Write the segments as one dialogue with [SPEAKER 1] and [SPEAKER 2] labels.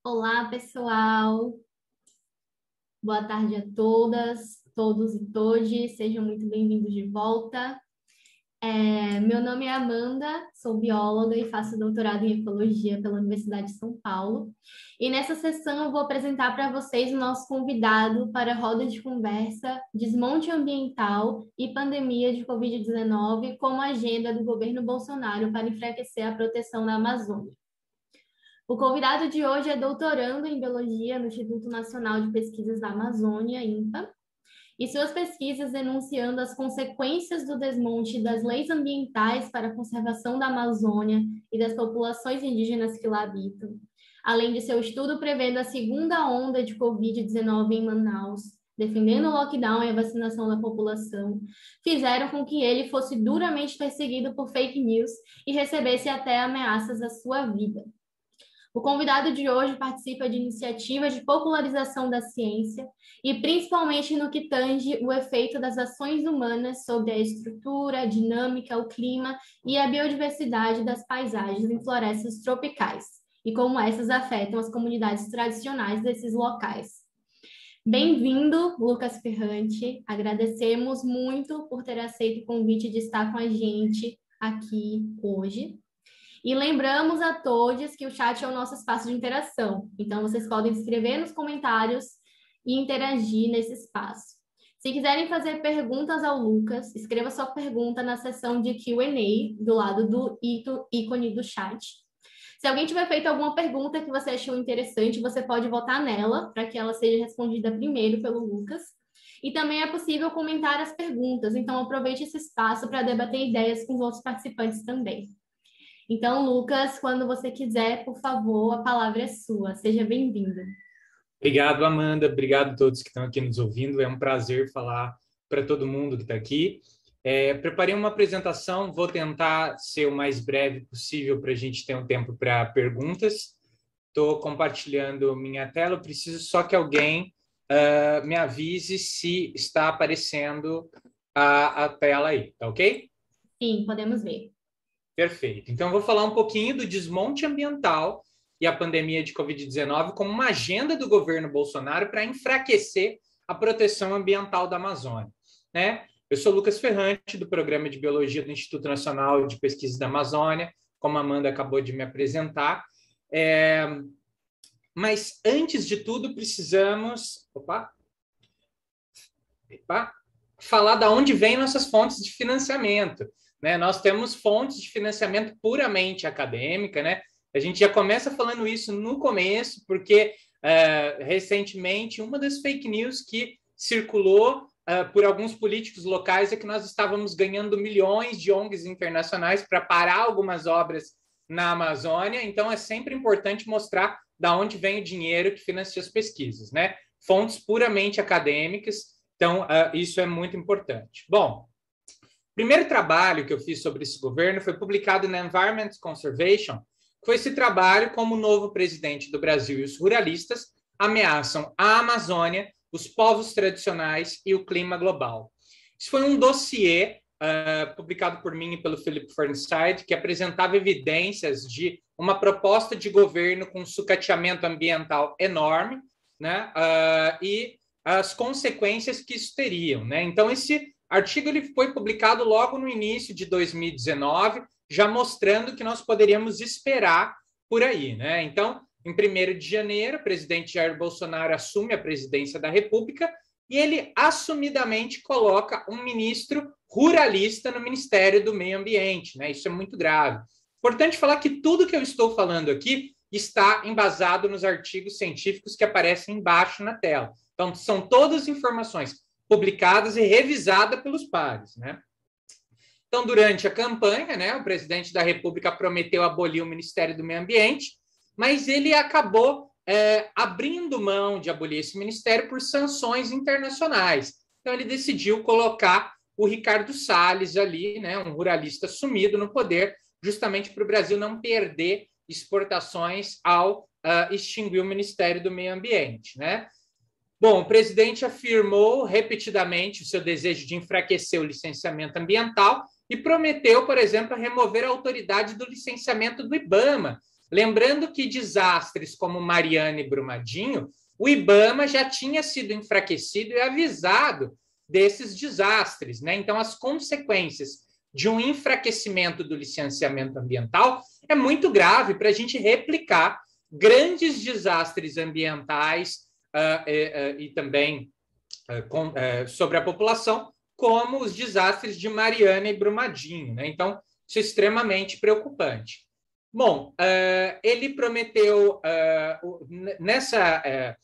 [SPEAKER 1] Olá, pessoal. Boa tarde a todas, todos e todes. Sejam muito bem-vindos de volta. Meu nome é Amanda, sou bióloga e faço doutorado em ecologia pela Universidade de São Paulo. E nessa sessão eu vou apresentar para vocês o nosso convidado para a roda de conversa Desmonte Ambiental e Pandemia de Covid-19 como agenda do governo Bolsonaro para enfraquecer a proteção da Amazônia. O convidado de hoje é doutorando em Biologia no Instituto Nacional de Pesquisas da Amazônia, INPA, e suas pesquisas denunciando as consequências do desmonte das leis ambientais para a conservação da Amazônia e das populações indígenas que lá habitam, além de seu estudo prevendo a segunda onda de Covid-19 em Manaus, defendendo o lockdown e a vacinação da população, fizeram com que ele fosse duramente perseguido por fake news e recebesse até ameaças à sua vida. O convidado de hoje participa de iniciativas de popularização da ciência e principalmente no que tange o efeito das ações humanas sobre a estrutura, a dinâmica, o clima e a biodiversidade das paisagens em florestas tropicais e como essas afetam as comunidades tradicionais desses locais. Bem-vindo, Lucas Ferrante. Agradecemos muito por ter aceito o convite de estar com a gente aqui hoje. E lembramos a todos que o chat é o nosso espaço de interação. Então, vocês podem escrever nos comentários e interagir nesse espaço. Se quiserem fazer perguntas ao Lucas, escreva sua pergunta na seção de Q&A, do lado do ícone do chat. Se alguém tiver feito alguma pergunta que você achou interessante, você pode votar nela, para que ela seja respondida primeiro pelo Lucas. E também é possível comentar as perguntas, então aproveite esse espaço para debater ideias com os outros participantes também. Então, Lucas, quando você quiser, por favor, a palavra é sua. Seja bem-vindo.
[SPEAKER 2] Obrigado, Amanda. Obrigado a todos que estão aqui nos ouvindo. É um prazer falar para todo mundo que está aqui. Preparei uma apresentação, vou tentar ser o mais breve possível para a gente ter um tempo para perguntas. Estou compartilhando minha tela. Eu preciso só que alguém me avise se está aparecendo a tela aí, tá ok?
[SPEAKER 1] Sim, podemos ver.
[SPEAKER 2] Perfeito. Então, eu vou falar um pouquinho do desmonte ambiental e a pandemia de Covid-19 como uma agenda do governo Bolsonaro para enfraquecer a proteção ambiental da Amazônia, né? Eu sou Lucas Ferrante, do Programa de Biologia do Instituto Nacional de Pesquisas da Amazônia, como a Amanda acabou de me apresentar. Mas, antes de tudo, precisamos falar de onde vêm nossas fontes de financiamento. Né? Nós temos fontes de financiamento puramente acadêmica, né? A gente já começa falando isso no começo, porque recentemente uma das fake news que circulou por alguns políticos locais é que nós estávamos ganhando milhões de ONGs internacionais para parar algumas obras na Amazônia, então é sempre importante mostrar de onde vem o dinheiro que financia as pesquisas, né? Fontes puramente acadêmicas, então isso é muito importante. Bom, o primeiro trabalho que eu fiz sobre esse governo foi publicado na Environment Conservation, que foi esse trabalho como o novo presidente do Brasil e os ruralistas ameaçam a Amazônia, os povos tradicionais e o clima global. Isso foi um dossiê publicado por mim e pelo Philip Fernside, que apresentava evidências de uma proposta de governo com sucateamento ambiental enorme, né, e as consequências que isso teriam, né? Então, esse artigo ele foi publicado logo no início de 2019, já mostrando que nós poderíamos esperar por aí, né? Então, em 1º de janeiro, o presidente Jair Bolsonaro assume a presidência da República e ele assumidamente coloca um ministro ruralista no Ministério do Meio Ambiente, né? Isso é muito grave. Importante falar que tudo que eu estou falando aqui está embasado nos artigos científicos que aparecem embaixo na tela. Então, são todas informações publicadas e revisadas pelos pares, né? Então, durante a campanha, né, o presidente da República prometeu abolir o Ministério do Meio Ambiente, mas ele acabou abrindo mão de abolir esse ministério por sanções internacionais. Então, ele decidiu colocar o Ricardo Salles ali, né, um ruralista sumido no poder, justamente para o Brasil não perder exportações ao extinguir o Ministério do Meio Ambiente, né? Bom, o presidente afirmou repetidamente o seu desejo de enfraquecer o licenciamento ambiental e prometeu, por exemplo, remover a autoridade do licenciamento do IBAMA, Lembrando que desastres como Mariana e Brumadinho, o IBAMA já tinha sido enfraquecido e avisado desses desastres, né? Então, as consequências de um enfraquecimento do licenciamento ambiental é muito grave para a gente replicar grandes desastres ambientais e também sobre a população, como os desastres de Mariana e Brumadinho, né? Então, isso é extremamente preocupante. Bom, ele prometeu, nessa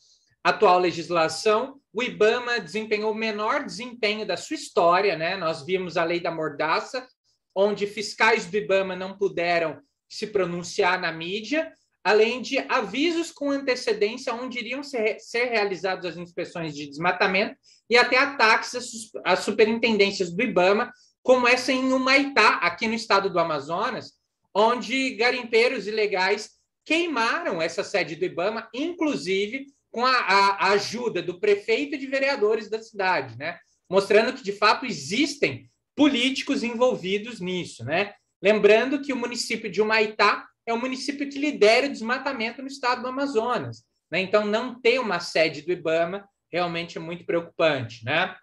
[SPEAKER 2] atual legislação, o IBAMA desempenhou o menor desempenho da sua história, né? Nós vimos a lei da mordaça, onde fiscais do IBAMA não puderam se pronunciar na mídia, além de avisos com antecedência onde iriam ser realizadas as inspeções de desmatamento e até ataques às superintendências do IBAMA, como essa em Humaitá, aqui no estado do Amazonas, onde garimpeiros ilegais queimaram essa sede do IBAMA, inclusive com a ajuda do prefeito e de vereadores da cidade, né? Mostrando que, de fato, existem políticos envolvidos nisso, né? Lembrando que o município de Humaitá é o município que lidera o desmatamento no estado do Amazonas, né? Então, não ter uma sede do IBAMA realmente é muito preocupante, né?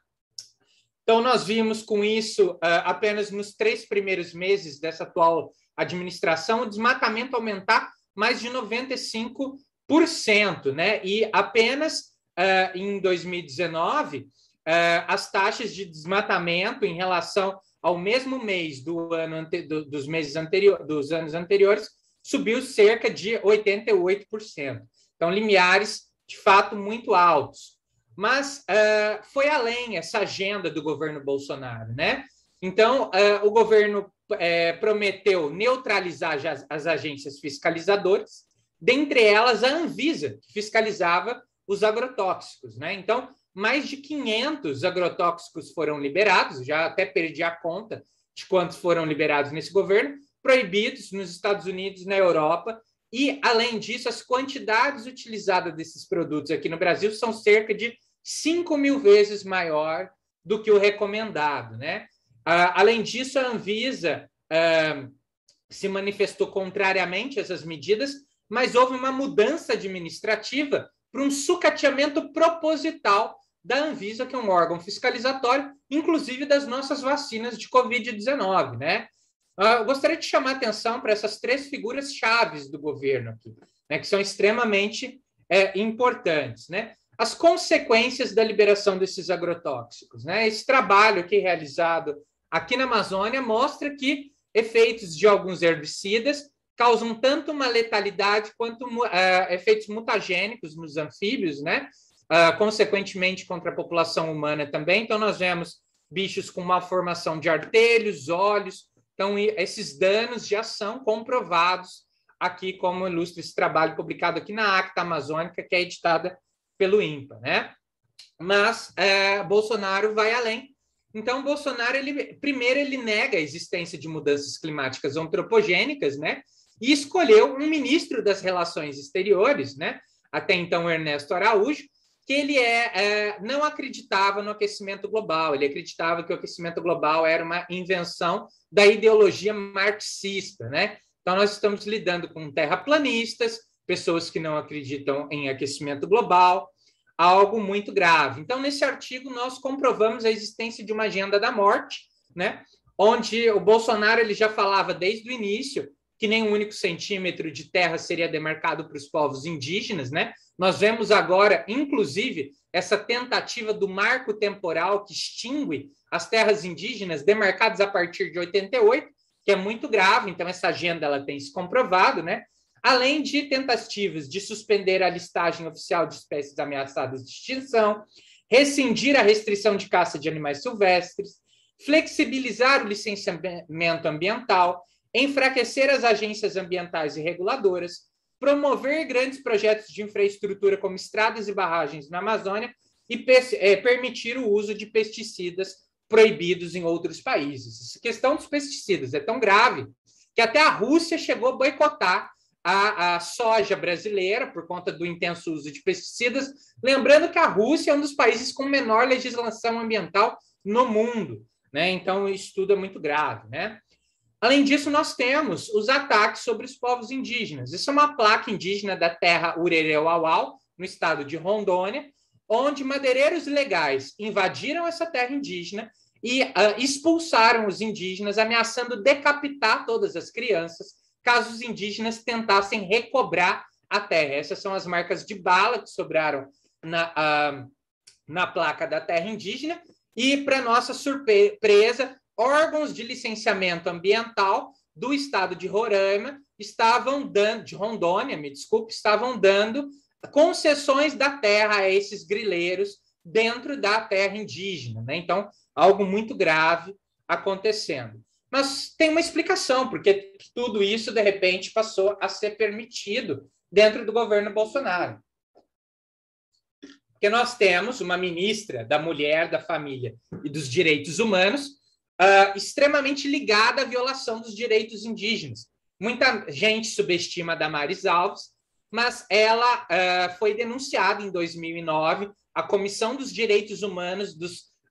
[SPEAKER 2] Então, nós vimos com isso, apenas nos 3 primeiros meses dessa atual administração, o desmatamento aumentar mais de 95%, né? E apenas em 2019, as taxas de desmatamento em relação ao mesmo mês dos anos anteriores subiu cerca de 88%. Então, limiares, de fato, muito altos. Mas foi além essa agenda do governo Bolsonaro, né? Então, o governo prometeu neutralizar as agências fiscalizadoras, dentre elas a Anvisa, que fiscalizava os agrotóxicos, né? Então, mais de 500 agrotóxicos foram liberados, já até perdi a conta de quantos foram liberados nesse governo, proibidos nos Estados Unidos, na Europa, e, além disso, as quantidades utilizadas desses produtos aqui no Brasil são cerca de 5.000 vezes maior do que o recomendado, né? Além disso, a Anvisa se manifestou contrariamente a essas medidas, mas houve uma mudança administrativa para um sucateamento proposital da Anvisa, que é um órgão fiscalizatório, inclusive das nossas vacinas de Covid-19, né? Eu gostaria de chamar a atenção para essas 3 figuras chaves do governo aqui, né, que são extremamente importantes, né? As consequências da liberação desses agrotóxicos, né? Esse trabalho aqui realizado aqui na Amazônia mostra que efeitos de alguns herbicidas causam tanto uma letalidade quanto efeitos mutagênicos nos anfíbios, né? Consequentemente contra a população humana também. Então, nós vemos bichos com malformação de artelhos, olhos. Então, esses danos já são comprovados aqui, como ilustra esse trabalho publicado aqui na Acta Amazônica, que é editada pelo INPA, né? Mas Bolsonaro vai além. Então, Bolsonaro, primeiro, ele nega a existência de mudanças climáticas antropogênicas, né? E escolheu um ministro das Relações Exteriores, né? Até então, Ernesto Araújo, que ele não acreditava no aquecimento global, ele acreditava que o aquecimento global era uma invenção da ideologia marxista, né? Então, nós estamos lidando com terraplanistas, pessoas que não acreditam em aquecimento global, algo muito grave. Então, nesse artigo, nós comprovamos a existência de uma agenda da morte, né? Onde o Bolsonaro ele já falava desde o início que nem um único centímetro de terra seria demarcado para os povos indígenas, né? Nós vemos agora, inclusive, essa tentativa do marco temporal que extingue as terras indígenas demarcadas a partir de 88, que é muito grave. Então, essa agenda ela tem se comprovado, né? Além de tentativas de suspender a listagem oficial de espécies ameaçadas de extinção, rescindir a restrição de caça de animais silvestres, flexibilizar o licenciamento ambiental, enfraquecer as agências ambientais e reguladoras, promover grandes projetos de infraestrutura como estradas e barragens na Amazônia e permitir o uso de pesticidas proibidos em outros países. Essa questão dos pesticidas é tão grave que até a Rússia chegou a boicotar a soja brasileira por conta do intenso uso de pesticidas, lembrando que a Rússia é um dos países com menor legislação ambiental no mundo, né? Então, isso tudo é muito grave, né? Além disso, nós temos os ataques sobre os povos indígenas. Isso é uma placa indígena da terra Urereuauau, no estado de Rondônia, onde madeireiros ilegais invadiram essa terra indígena e expulsaram os indígenas, ameaçando decapitar todas as crianças, caso os indígenas tentassem recobrar a terra. Essas são as marcas de bala que sobraram na placa da terra indígena. E, para nossa surpresa, órgãos de licenciamento ambiental do estado de Roraima de Rondônia, estavam dando concessões da terra a esses grileiros dentro da terra indígena, né? Então, algo muito grave acontecendo. Mas tem uma explicação, porque tudo isso, de repente, passou a ser permitido dentro do governo Bolsonaro. Porque nós temos uma ministra da Mulher, da Família e dos Direitos Humanos extremamente ligada à violação dos direitos indígenas. Muita gente subestima a Damares Alves, mas ela foi denunciada em 2009 à Comissão dos Direitos Humanos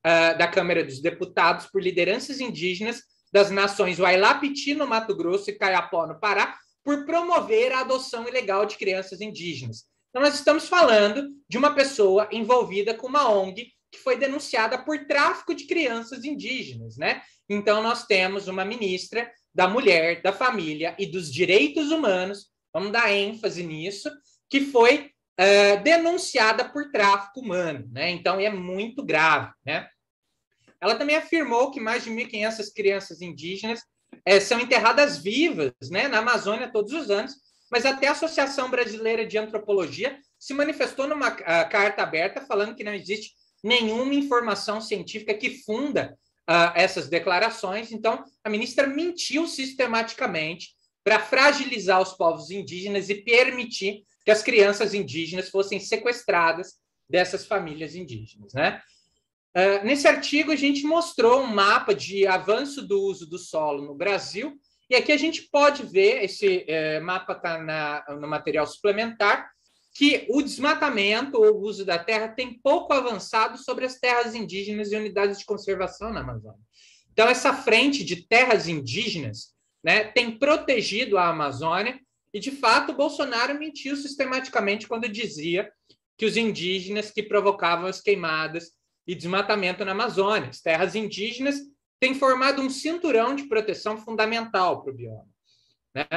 [SPEAKER 2] da Câmara dos Deputados por lideranças indígenas das nações Uailá-Piti, no Mato Grosso, e Caiapó, no Pará, por promover a adoção ilegal de crianças indígenas. Então, nós estamos falando de uma pessoa envolvida com uma ONG que foi denunciada por tráfico de crianças indígenas, né? Então, nós temos uma ministra da Mulher, da Família e dos Direitos Humanos, vamos dar ênfase nisso, que foi denunciada por tráfico humano, né? Então, é muito grave, né? Ela também afirmou que mais de 1.500 crianças indígenas são enterradas vivas, né, na Amazônia todos os anos, mas até a Associação Brasileira de Antropologia se manifestou numa carta aberta falando que não existe nenhuma informação científica que funda essas declarações. Então, a ministra mentiu sistematicamente para fragilizar os povos indígenas e permitir que as crianças indígenas fossem sequestradas dessas famílias indígenas, né? Nesse artigo, a gente mostrou um mapa de avanço do uso do solo no Brasil, e aqui a gente pode ver, esse mapa está no material suplementar, que o desmatamento ou o uso da terra tem pouco avançado sobre as terras indígenas e unidades de conservação na Amazônia. Então, essa frente de terras indígenas, né, tem protegido a Amazônia, e, de fato, Bolsonaro mentiu sistematicamente quando dizia que os indígenas que provocavam as queimadas e desmatamento na Amazônia. As terras indígenas têm formado um cinturão de proteção fundamental para o bioma, né?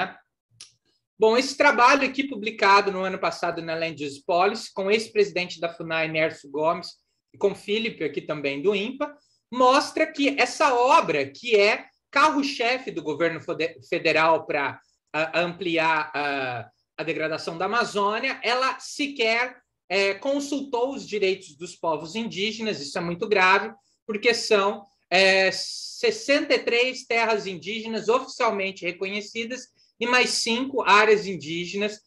[SPEAKER 2] Bom, esse trabalho aqui, publicado no ano passado na Land Use Policy, com o ex-presidente da FUNAI, Nércio Gomes, e com o Felipe, aqui também do INPA, mostra que essa obra, que é carro-chefe do governo federal para ampliar a degradação da Amazônia, ela sequer consultou os direitos dos povos indígenas. Isso é muito grave, porque são 63 terras indígenas oficialmente reconhecidas e mais 5 áreas indígenas,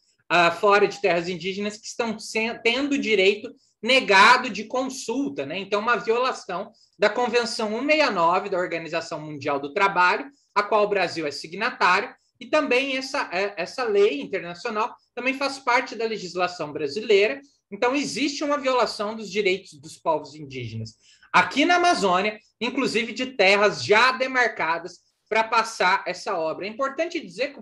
[SPEAKER 2] fora de terras indígenas, que estão tendo direito negado de consulta, né? Então, uma violação da Convenção 169 da Organização Mundial do Trabalho, a qual o Brasil é signatário, e também essa lei internacional também faz parte da legislação brasileira. Então, existe uma violação dos direitos dos povos indígenas aqui na Amazônia, inclusive de terras já demarcadas para passar essa obra. É importante dizer que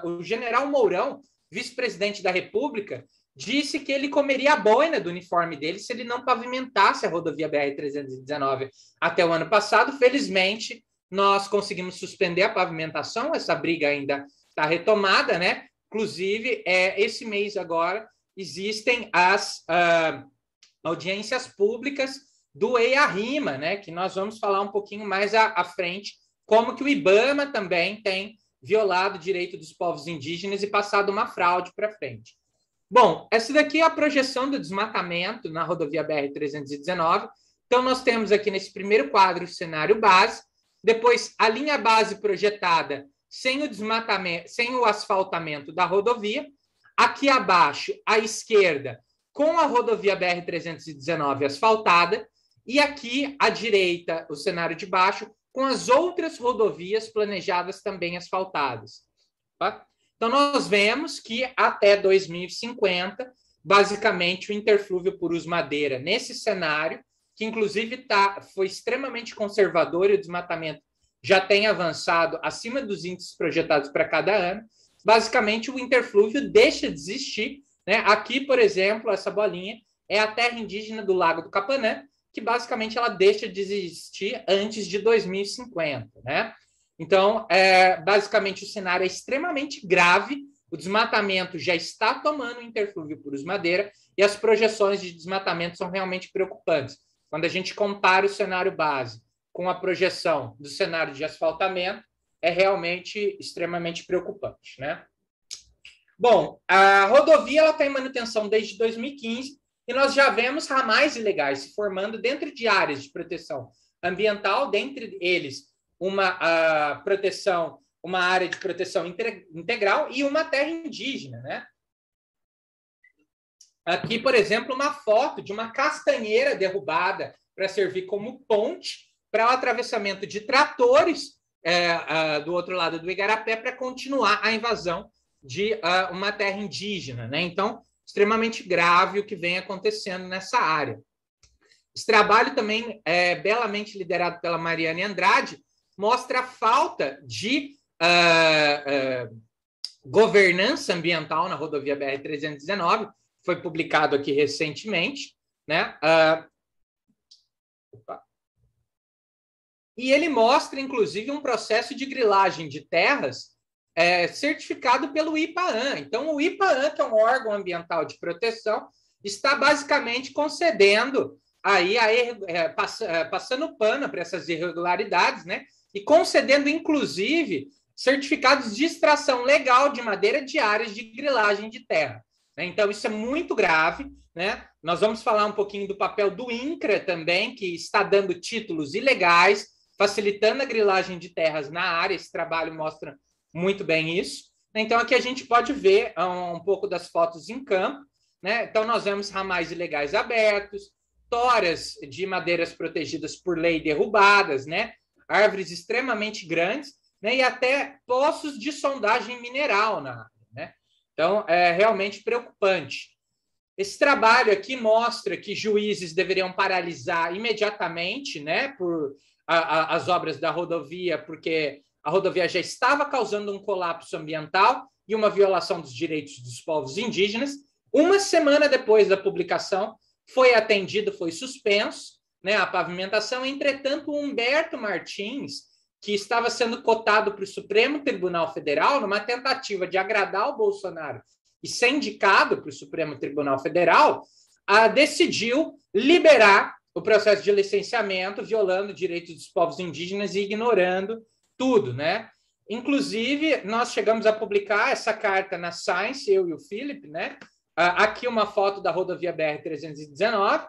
[SPEAKER 2] o general Mourão, vice-presidente da República, disse que ele comeria a boina do uniforme dele se ele não pavimentasse a rodovia BR-319 até o ano passado. Felizmente, nós conseguimos suspender a pavimentação, essa briga ainda está retomada, né? Inclusive, esse mês agora, existem as audiências públicas do EIA-RIMA, né? Que nós vamos falar um pouquinho mais à frente, como que o IBAMA também tem violado o direito dos povos indígenas e passado uma fraude para frente. Bom, essa daqui é a projeção do desmatamento na rodovia BR-319. Então, nós temos aqui nesse primeiro quadro o cenário base, depois a linha base projetada sem o desmatamento, sem o asfaltamento da rodovia, aqui abaixo, à esquerda, com a rodovia BR-319 asfaltada, e aqui à direita, o cenário de baixo, com as outras rodovias planejadas também asfaltadas. Tá? Então, nós vemos que até 2050, basicamente, o interflúvio Purus-Madeira, nesse cenário, que inclusive foi extremamente conservador e o desmatamento já tem avançado acima dos índices projetados para cada ano, basicamente o interflúvio deixa de existir, né? Aqui, por exemplo, essa bolinha é a terra indígena do Lago do Capanã, que basicamente ela deixa de existir antes de 2050, né? Então, basicamente o cenário é extremamente grave, o desmatamento já está tomando o interflúvio Purus Madeira e as projeções de desmatamento são realmente preocupantes. Quando a gente compara o cenário base com a projeção do cenário de asfaltamento, é realmente extremamente preocupante, né? Bom, a rodovia está em manutenção desde 2015 e nós já vemos ramais ilegais se formando dentro de áreas de proteção ambiental, dentre eles uma área de proteção integral e uma terra indígena, né? Aqui, por exemplo, uma foto de uma castanheira derrubada para servir como ponte para o atravessamento de tratores do outro lado do Igarapé para continuar a invasão de uma terra indígena, né? Então, extremamente grave o que vem acontecendo nessa área. Esse trabalho também, belamente liderado pela Mariane Andrade, mostra a falta de governança ambiental na rodovia BR-319, foi publicado aqui recentemente, né? E ele mostra, inclusive, um processo de grilagem de terras certificado pelo IPAAN. Então, o IPAAN, que é um órgão ambiental de proteção, está basicamente concedendo aí passando pano para essas irregularidades, né? E concedendo, inclusive, certificados de extração legal de madeira de áreas de grilagem de terra. Então, isso é muito grave, né? Nós vamos falar um pouquinho do papel do INCRA também, que está dando títulos ilegais, facilitando a grilagem de terras na área. Esse trabalho mostra muito bem isso. Então, aqui a gente pode ver um pouco das fotos em campo, né? Então, nós vemos ramais ilegais abertos, toras de madeiras protegidas por lei derrubadas, né? Árvores extremamente grandes, né? E até poços de sondagem mineral na área, né? Então, é realmente preocupante. Esse trabalho aqui mostra que juízes deveriam paralisar imediatamente, né, as obras da rodovia, porque a rodovia já estava causando um colapso ambiental e uma violação dos direitos dos povos indígenas. Uma semana depois da publicação, foi atendido, foi suspenso, né, a pavimentação. Entretanto, o Humberto Martins, que estava sendo cotado para o Supremo Tribunal Federal, numa tentativa de agradar o Bolsonaro e ser indicado para o Supremo Tribunal Federal, decidiu liberar o processo de licenciamento, violando direitos dos povos indígenas e ignorando tudo, né? Inclusive, nós chegamos a publicar essa carta na Science, eu e o Felipe, né? Aqui uma foto da rodovia BR-319,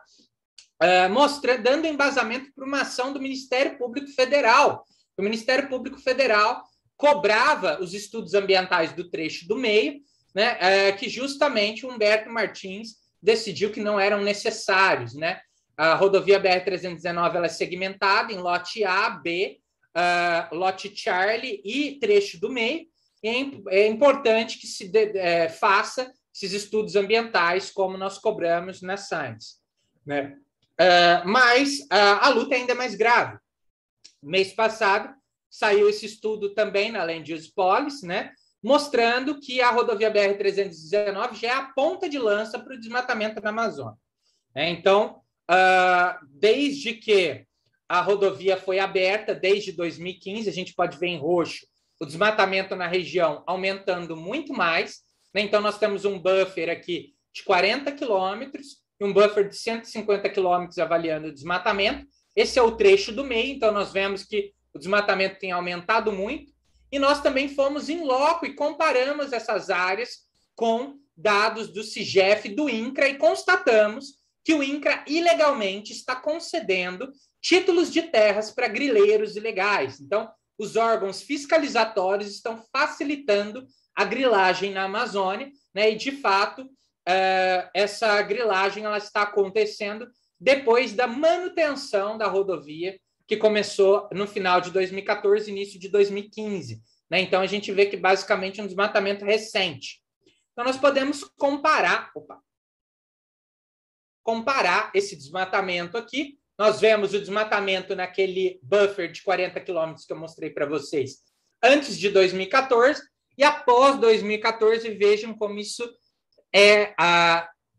[SPEAKER 2] dando embasamento para uma ação do Ministério Público Federal. O Ministério Público Federal cobrava os estudos ambientais do trecho do meio, né, que justamente o Humberto Martins decidiu que não eram necessários, né? A rodovia BR-319 ela é segmentada em lote A, B, lote Charlie e trecho do meio. E é importante que se faça esses estudos ambientais como nós cobramos na Science, né? Mas a luta é ainda mais grave. Mês passado, saiu esse estudo também na Land Use Policy, né, mostrando que a rodovia BR-319 já é a ponta de lança para o desmatamento na Amazônia. Então, desde que a rodovia foi aberta, desde 2015, a gente pode ver em roxo o desmatamento na região aumentando muito mais, né? Então, nós temos um buffer aqui de 40 quilômetros e um buffer de 150 quilômetros avaliando o desmatamento. Esse é o trecho do meio, então nós vemos que o desmatamento tem aumentado muito, e nós também fomos em loco e comparamos essas áreas com dados do CIGEF, do INCRA, e constatamos que o INCRA ilegalmente está concedendo títulos de terras para grileiros ilegais. Então, os órgãos fiscalizatórios estão facilitando a grilagem na Amazônia, né? E, de fato, essa grilagem ela está acontecendo depois da manutenção da rodovia, que começou no final de 2014, início de 2015. Né? Então, a gente vê que, basicamente, é um desmatamento recente. Então, nós podemos comparar esse desmatamento aqui nós vemos o desmatamento naquele buffer de 40 quilômetros que eu mostrei para vocês antes de 2014, e após 2014, vejam como isso é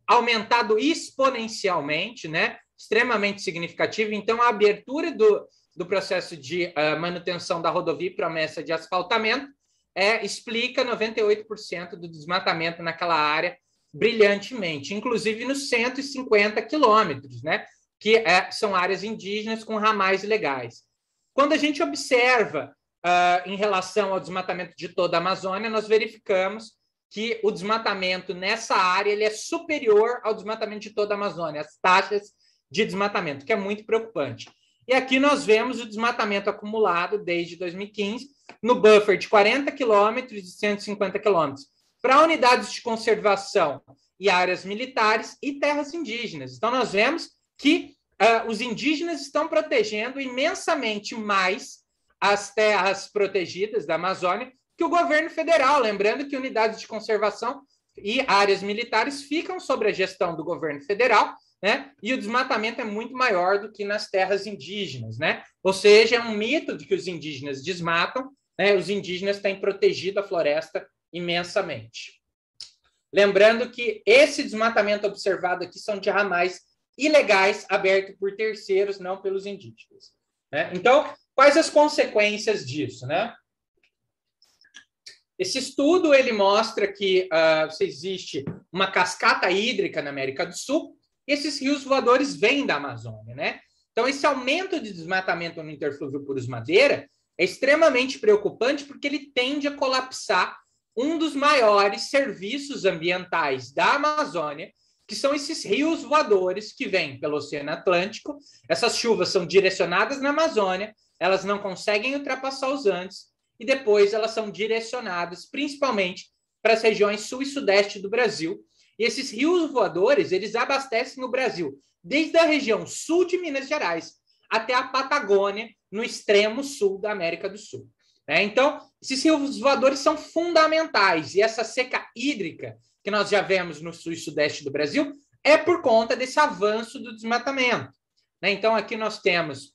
[SPEAKER 2] aumentado exponencialmente, né? Extremamente significativo. Então, a abertura do processo de manutenção da rodovia e promessa de asfaltamento explica 98% do desmatamento naquela área brilhantemente, inclusive nos 150 quilômetros, né? Que são áreas indígenas com ramais legais. Quando a gente observa em relação ao desmatamento de toda a Amazônia, nós verificamos que o desmatamento nessa área ele é superior ao desmatamento de toda a Amazônia, as taxas de desmatamento, que é muito preocupante. E aqui nós vemos o desmatamento acumulado desde 2015 no buffer de 40 quilômetros e 150 quilômetros para unidades de conservação e áreas militares e terras indígenas. Então, nós vemos que os indígenas estão protegendo imensamente mais as terras protegidas da Amazônia que o governo federal, lembrando que unidades de conservação e áreas militares ficam sob a gestão do governo federal, né? E o desmatamento é muito maior do que nas terras indígenas, né? Ou seja, é um mito de que os indígenas desmatam, né? Os indígenas têm protegido a floresta imensamente. Lembrando que esse desmatamento observado aqui são de ramais ilegais abertos por terceiros, não pelos indígenas, né? Então, quais as consequências disso, né? Esse estudo ele mostra que existe uma cascata hídrica na América do Sul e esses rios voadores vêm da Amazônia, né? Então, esse aumento de desmatamento no interflúvio Purus Madeira é extremamente preocupante porque ele tende a colapsar um dos maiores serviços ambientais da Amazônia, que são esses rios voadores que vêm pelo Oceano Atlântico. Essas chuvas são direcionadas na Amazônia, elas não conseguem ultrapassar os Andes, e depois elas são direcionadas principalmente para as regiões sul e sudeste do Brasil. E esses rios voadores, eles abastecem o Brasil desde a região sul de Minas Gerais até a Patagônia, no extremo sul da América do Sul. Então, esses rios voadores são fundamentais, e essa seca hídrica que nós já vemos no sul e sudeste do Brasil é por conta desse avanço do desmatamento. Então, aqui nós temos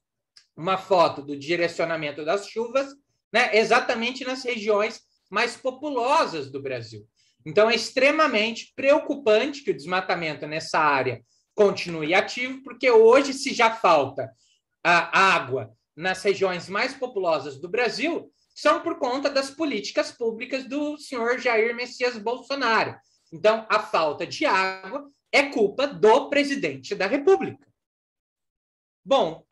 [SPEAKER 2] uma foto do direcionamento das chuvas, né, exatamente nas regiões mais populosas do Brasil. Então, é extremamente preocupante que o desmatamento nessa área continue ativo, porque hoje, se já falta a água nas regiões mais populosas do Brasil, são por conta das políticas públicas do senhor Jair Messias Bolsonaro. Então, a falta de água é culpa do presidente da República. Bom,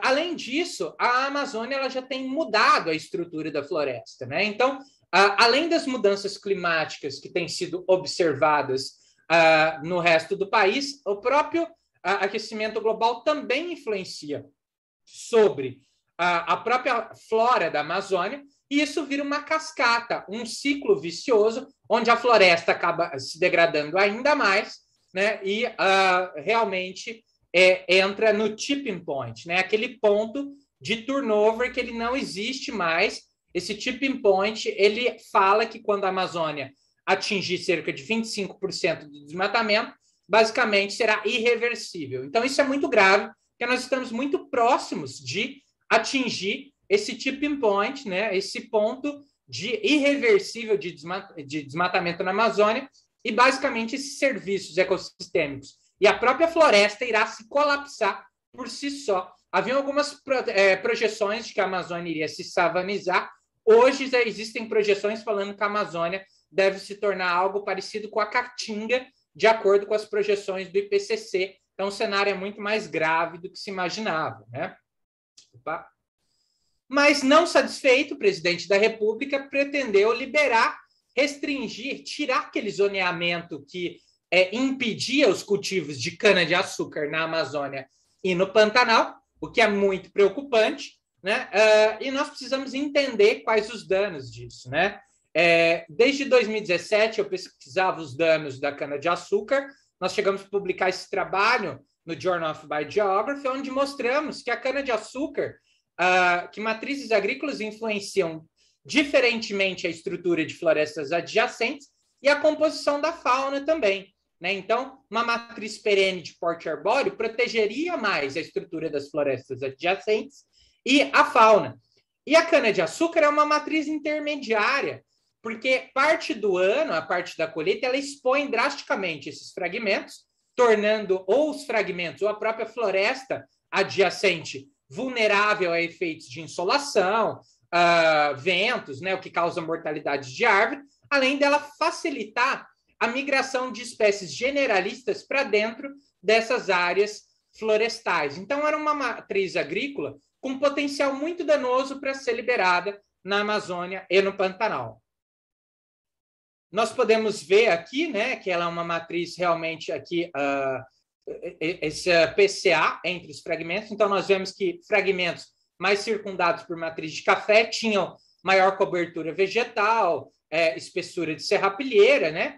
[SPEAKER 2] além disso, a Amazônia ela já tem mudado a estrutura da floresta, né? Então, além das mudanças climáticas que têm sido observadas no resto do país, o próprio aquecimento global também influencia sobre a própria flora da Amazônia, e isso vira uma cascata, um ciclo vicioso, onde a floresta acaba se degradando ainda mais, né? E realmente entra no tipping point, né? Aquele ponto de turnover que ele não existe mais. Esse tipping point, ele fala que quando a Amazônia atingir cerca de 25% do desmatamento, basicamente será irreversível. Então, isso é muito grave, porque nós estamos muito próximos de atingir esse tipping point, né? Esse ponto de irreversível de desmatamento na Amazônia, e basicamente esses serviços ecossistêmicos e a própria floresta irá se colapsar por si só. Havia algumas projeções de que a Amazônia iria se savanizar. Hoje já existem projeções falando que a Amazônia deve se tornar algo parecido com a Caatinga, de acordo com as projeções do IPCC. Então, o cenário é muito mais grave do que se imaginava, né? Opa. Mas, não satisfeito, o presidente da República pretendeu liberar, restringir, tirar aquele zoneamento que impedia os cultivos de cana-de-açúcar na Amazônia e no Pantanal, o que é muito preocupante, né? E nós precisamos entender quais os danos disso, né? Desde 2017, eu pesquisava os danos da cana-de-açúcar. Nós chegamos a publicar esse trabalho no Journal of Biogeography, onde mostramos que a cana-de-açúcar, que matrizes agrícolas influenciam diferentemente a estrutura de florestas adjacentes e a composição da fauna também. né? Então, uma matriz perene de porte arbóreo protegeria mais a estrutura das florestas adjacentes e a fauna. E a cana-de-açúcar é uma matriz intermediária, porque parte do ano, a parte da colheita, ela expõe drasticamente esses fragmentos, tornando ou os fragmentos ou a própria floresta adjacente vulnerável a efeitos de insolação, ventos, né, o que causa mortalidade de árvore, além dela facilitar a migração de espécies generalistas para dentro dessas áreas florestais. Então, era uma matriz agrícola com potencial muito danoso para ser liberada na Amazônia e no Pantanal. Nós podemos ver aqui, né, que ela é uma matriz realmente aqui, esse PCA entre os fragmentos. Então, nós vemos que fragmentos mais circundados por matriz de café tinham maior cobertura vegetal, espessura de serrapilheira, né?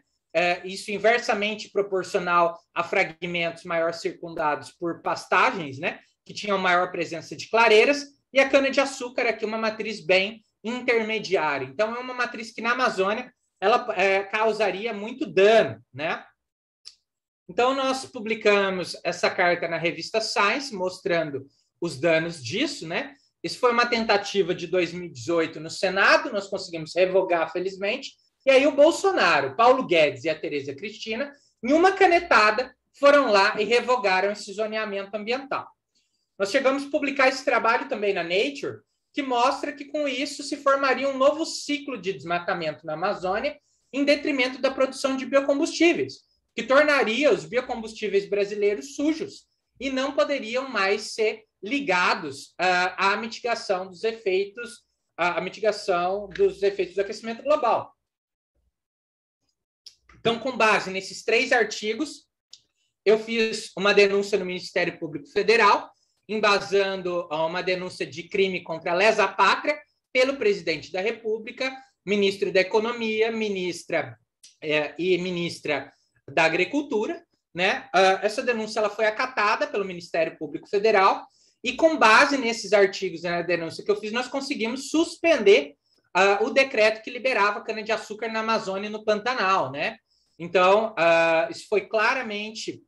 [SPEAKER 2] Isso inversamente proporcional a fragmentos maior circundados por pastagens, né, que tinham maior presença de clareiras, e a cana-de-açúcar aqui uma matriz bem intermediária. Então, é uma matriz que na Amazônia ela causaria muito dano, né? Então, nós publicamos essa carta na revista Science, mostrando os danos disso, né? Isso foi uma tentativa de 2018 no Senado, nós conseguimos revogar, felizmente, e aí o Bolsonaro, Paulo Guedes e a Tereza Cristina, em uma canetada, foram lá e revogaram esse zoneamento ambiental. Nós chegamos a publicar esse trabalho também na Nature, que mostra que com isso se formaria um novo ciclo de desmatamento na Amazônia, em detrimento da produção de biocombustíveis, que tornaria os biocombustíveis brasileiros sujos e não poderiam mais ser ligados à mitigação dos efeitos do aquecimento global. Então, com base nesses 3 artigos, eu fiz uma denúncia no Ministério Público Federal, embasando uma denúncia de crime contra a lesa pátria pelo presidente da República, ministro da Economia, ministra da Agricultura, né? Essa denúncia ela foi acatada pelo Ministério Público Federal e, com base nesses artigos na denúncia que eu fiz, nós conseguimos suspender o decreto que liberava cana-de-açúcar na Amazônia e no Pantanal, né? Então, isso foi claramente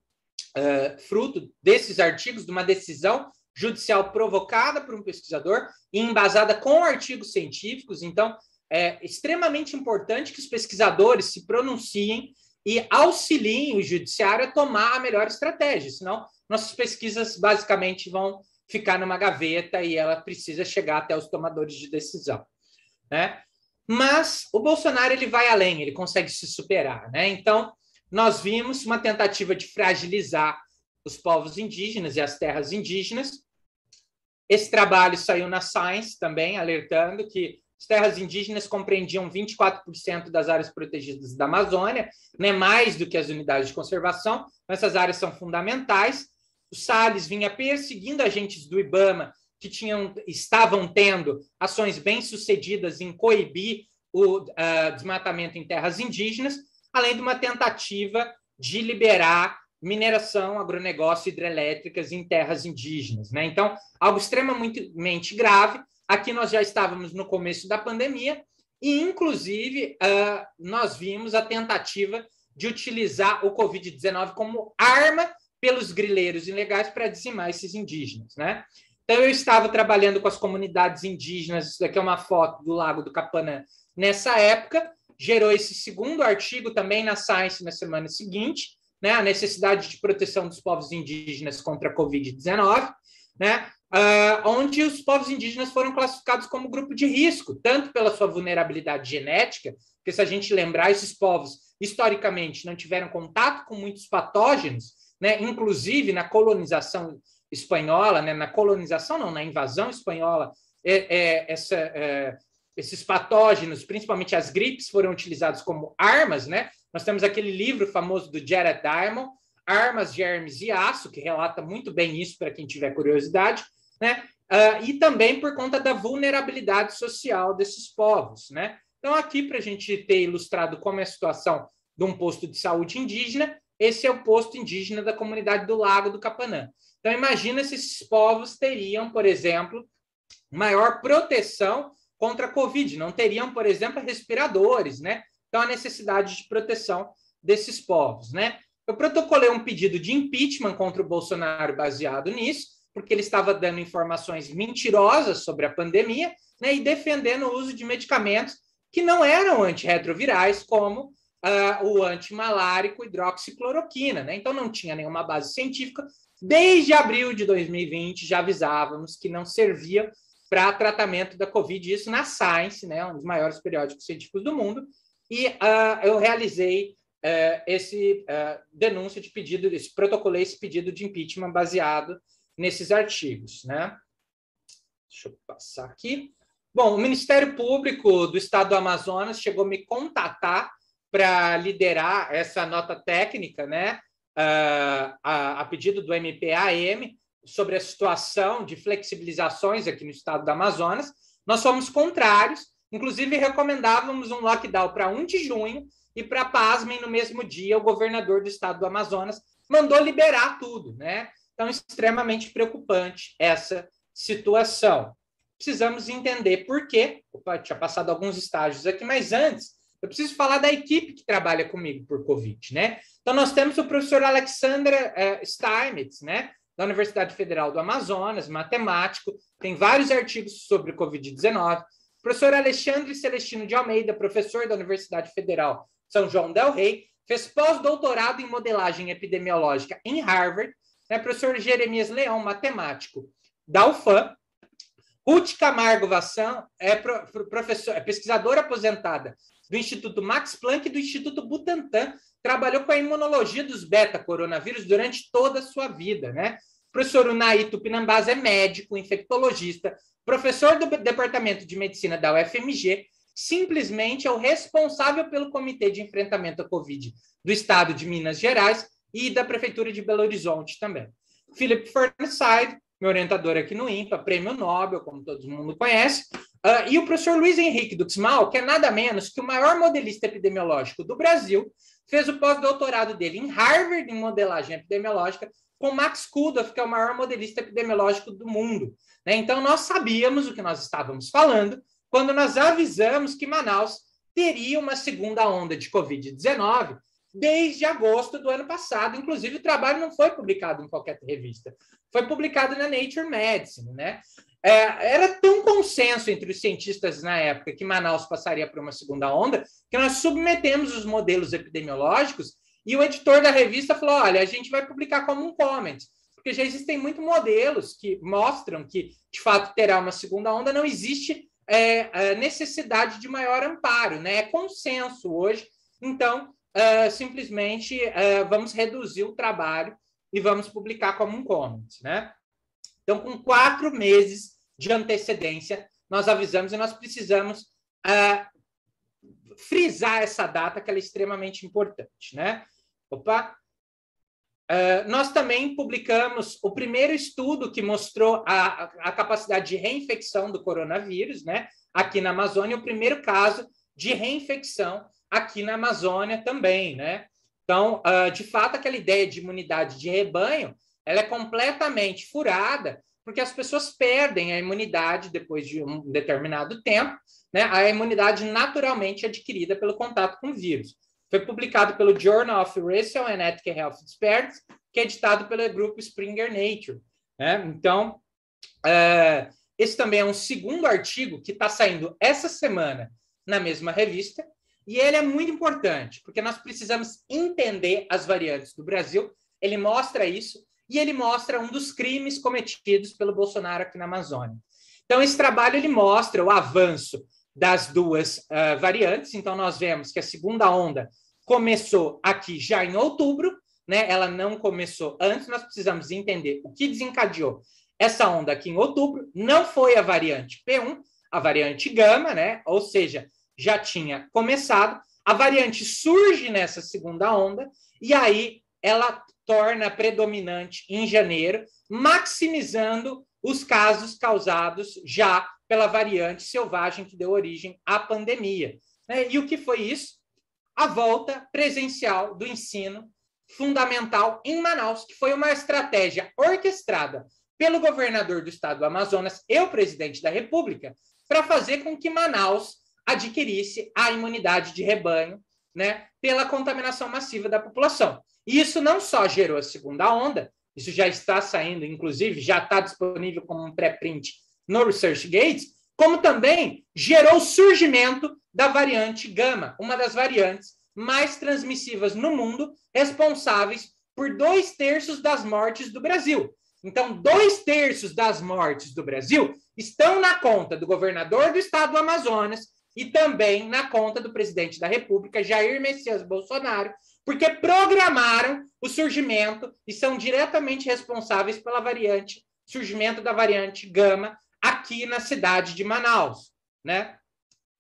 [SPEAKER 2] fruto desses artigos, de uma decisão judicial provocada por um pesquisador e embasada com artigos científicos. Então, é extremamente importante que os pesquisadores se pronunciem e auxiliem o judiciário a tomar a melhor estratégia, senão nossas pesquisas basicamente vão ficar numa gaveta e ela precisa chegar até os tomadores de decisão, né? Mas o Bolsonaro ele vai além, ele consegue se superar, né? Então, nós vimos uma tentativa de fragilizar os povos indígenas e as terras indígenas. Esse trabalho saiu na Science também, alertando que as terras indígenas compreendiam 24% das áreas protegidas da Amazônia, né, mais do que as unidades de conservação. Essas áreas são fundamentais. O Salles vinha perseguindo agentes do IBAMA que estavam tendo ações bem-sucedidas em coibir o desmatamento em terras indígenas, além de uma tentativa de liberar mineração, agronegócio e hidrelétricas em terras indígenas, né? Então, algo extremamente grave. Aqui nós já estávamos no começo da pandemia e, inclusive, nós vimos a tentativa de utilizar o Covid-19 como arma pelos grileiros ilegais para dizimar esses indígenas, né? Então, eu estava trabalhando com as comunidades indígenas, isso daqui é uma foto do Lago do Capanã, nessa época, gerou esse segundo artigo também na Science na semana seguinte, né, a necessidade de proteção dos povos indígenas contra a Covid-19, né, onde os povos indígenas foram classificados como grupo de risco, tanto pela sua vulnerabilidade genética, porque se a gente lembrar, esses povos, historicamente, não tiveram contato com muitos patógenos, né, inclusive na colonização espanhola, né, na invasão espanhola, esses patógenos, principalmente as gripes, foram utilizados como armas, né? Nós temos aquele livro famoso do Jared Diamond, Armas, Germes e Aço, que relata muito bem isso para quem tiver curiosidade, né? E também por conta da vulnerabilidade social desses povos, né? Então, aqui, para a gente ter ilustrado como é a situação de um posto de saúde indígena, esse é o posto indígena da comunidade do Lago do Capanã. Então, imagina se esses povos teriam, por exemplo, maior proteção contra a Covid, não teriam, por exemplo, respiradores, né? Então, a necessidade de proteção desses povos, né? eu protocolei um pedido de impeachment contra o Bolsonaro baseado nisso, porque ele estava dando informações mentirosas sobre a pandemia, né, e defendendo o uso de medicamentos que não eram antirretrovirais, como o antimalárico hidroxicloroquina, né? Então não tinha nenhuma base científica. Desde abril de 2020 já avisávamos que não servia para tratamento da Covid, isso na Science, né, um dos maiores periódicos científicos do mundo, e eu realizei denúncia de pedido, protocolei esse pedido de impeachment baseado nesses artigos, né? Deixa eu passar aqui. Bom, o Ministério Público do Estado do Amazonas chegou a me contatar para liderar essa nota técnica, né, a pedido do MPAM, sobre a situação de flexibilizações aqui no estado do Amazonas. Nós fomos contrários, inclusive recomendávamos um lockdown para 1 de junho e, para pasmem, no mesmo dia, o governador do estado do Amazonas mandou liberar tudo, né? Então, extremamente preocupante essa situação. Precisamos entender por quê. Opa, tinha passado alguns estágios aqui, mas antes, eu preciso falar da equipe que trabalha comigo por Covid, né? Então, nós temos o professor Alexandra Steinmetz, né, da Universidade Federal do Amazonas, matemático, tem vários artigos sobre Covid-19. Professor Alexandre Celestino de Almeida, professor da Universidade Federal São João del Rei, fez pós-doutorado em modelagem epidemiológica em Harvard. Né? Professor Jeremias Leão, matemático da UFAM. Ruth Camargo Vassan é pesquisadora aposentada do Instituto Max Planck e do Instituto Butantan, trabalhou com a imunologia dos beta-coronavírus durante toda a sua vida, né? O professor Unai Tupinambás é médico, infectologista, professor do Departamento de Medicina da UFMG, simplesmente é o responsável pelo Comitê de Enfrentamento à Covid do Estado de Minas Gerais e da Prefeitura de Belo Horizonte também. Philip Fernside, meu orientador aqui no INPA, prêmio Nobel, como todo mundo conhece, e o professor Luiz Henrique Duxmal, que é nada menos que o maior modelista epidemiológico do Brasil, fez o pós-doutorado dele em Harvard, em modelagem epidemiológica, com Max Kudoff, que é o maior modelista epidemiológico do mundo. Né? Então, nós sabíamos o que nós estávamos falando quando nós avisamos que Manaus teria uma segunda onda de Covid-19 desde agosto do ano passado. Inclusive, o trabalho não foi publicado em qualquer revista. Foi publicado na Nature Medicine, né? Era tão consenso entre os cientistas na época que Manaus passaria por uma segunda onda que nós submetemos os modelos epidemiológicos e o editor da revista falou, olha, a gente vai publicar como um comment, porque já existem muitos modelos que mostram que, de fato, terá uma segunda onda, não existe necessidade de maior amparo, né? É consenso hoje, então, simplesmente vamos reduzir o trabalho e vamos publicar como um comment, né? Então, com 4 meses de antecedência, nós avisamos e nós precisamos frisar essa data, que ela é extremamente importante, né? Nós também publicamos o primeiro estudo que mostrou a capacidade de reinfecção do coronavírus, né? Aqui na Amazônia, o primeiro caso de reinfecção aqui na Amazônia também, né? Então, de fato, aquela ideia de imunidade de rebanho, ela é completamente furada, porque as pessoas perdem a imunidade depois de um determinado tempo, né? A imunidade naturalmente adquirida pelo contato com o vírus. Foi publicado pelo Journal of Racial and Ethnic Health Experts, que é editado pelo grupo Springer Nature, né? Então, esse também é um segundo artigo que está saindo essa semana na mesma revista, e ele é muito importante, porque nós precisamos entender as variantes do Brasil. Ele mostra isso, e ele mostra um dos crimes cometidos pelo Bolsonaro aqui na Amazônia. Então, esse trabalho ele mostra o avanço das duas variantes. Então, nós vemos que a segunda onda começou aqui já em outubro, né? Ela não começou antes. Nós precisamos entender o que desencadeou essa onda aqui em outubro. Não foi a variante P1, a variante Gama, né? Ou seja, já tinha começado. A variante surge nessa segunda onda e aí ela torna predominante em janeiro, maximizando os casos causados já pela variante selvagem que deu origem à pandemia. E o que foi isso? A volta presencial do ensino fundamental em Manaus, que foi uma estratégia orquestrada pelo governador do estado do Amazonas e o presidente da República para fazer com que Manaus adquirisse a imunidade de rebanho né, pela contaminação massiva da população. E isso não só gerou a segunda onda, isso já está saindo, inclusive, já está disponível como um pré-print no ResearchGate, como também gerou o surgimento da variante Gama, uma das variantes mais transmissivas no mundo, responsáveis por 2/3 das mortes do Brasil. Então, 2/3 das mortes do Brasil estão na conta do governador do estado do Amazonas e também na conta do presidente da República, Jair Messias Bolsonaro, porque programaram o surgimento e são diretamente responsáveis pela surgimento da variante Gama aqui na cidade de Manaus, né?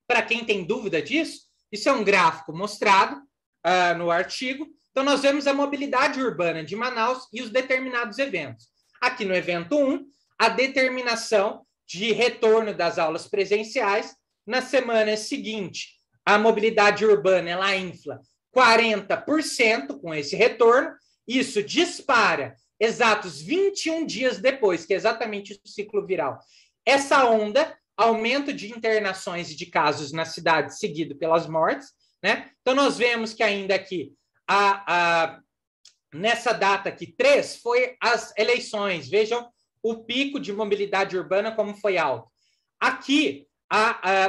[SPEAKER 2] Para quem tem dúvida disso, isso é um gráfico mostrado no artigo. Então, nós vemos a mobilidade urbana de Manaus e os determinados eventos. Aqui no evento 1, a determinação de retorno das aulas presenciais. Na semana seguinte, a mobilidade urbana ela infla 40% com esse retorno. Isso dispara exatos 21 dias depois, que é exatamente o ciclo viral. Essa onda, aumento de internações e de casos na cidade, seguido pelas mortes, né? Então, nós vemos que ainda aqui, nessa data aqui, 3, foi as eleições. Vejam o pico de mobilidade urbana como foi alto. Aqui,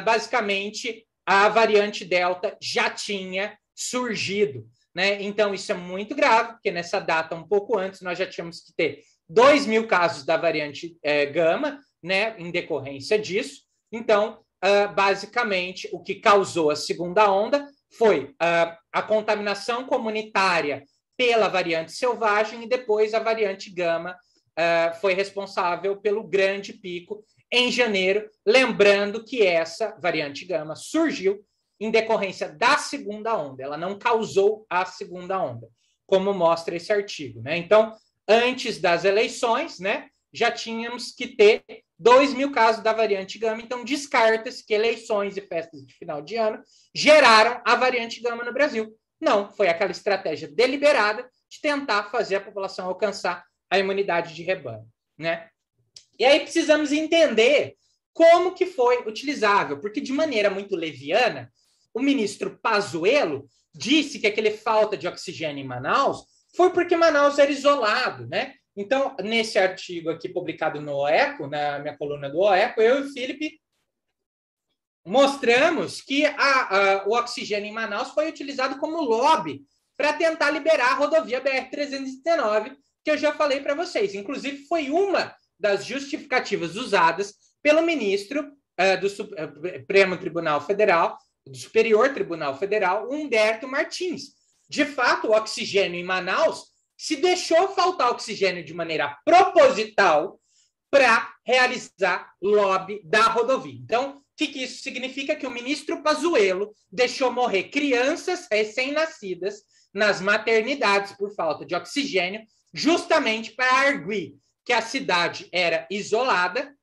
[SPEAKER 2] basicamente, a variante Delta já tinha surgido, né? Então, isso é muito grave, porque nessa data, um pouco antes, nós já tínhamos que ter 2.000 casos da variante Gama, né, em decorrência disso. Então, basicamente, o que causou a segunda onda foi a contaminação comunitária pela variante selvagem e depois a variante Gama foi responsável pelo grande pico em janeiro, lembrando que essa variante Gama surgiu em decorrência da segunda onda, ela não causou a segunda onda, como mostra esse artigo, né? Então, antes das eleições, né, já tínhamos que ter 2.000 casos da variante Gama, então descarta-se que eleições e festas de final de ano geraram a variante Gama no Brasil. Não, foi aquela estratégia deliberada de tentar fazer a população alcançar a imunidade de rebanho, né? E aí precisamos entender como que foi utilizável, porque de maneira muito leviana, o ministro Pazuello disse que aquele falta de oxigênio em Manaus foi porque Manaus era isolado, né? Então, nesse artigo aqui publicado no OECO, na minha coluna do OECO, eu e o Felipe mostramos que o oxigênio em Manaus foi utilizado como lobby para tentar liberar a rodovia BR-319, que eu já falei para vocês. Inclusive, foi uma das justificativas usadas pelo ministro do Supremo Tribunal Federal, do Superior Tribunal Federal, Humberto Martins. De fato, o oxigênio em Manaus se deixou faltar oxigênio de maneira proposital para realizar lobby da rodovia. Então, o que isso significa? Que o ministro Pazuello deixou morrer crianças recém-nascidas nas maternidades por falta de oxigênio, justamente para arguir que a cidade era isolada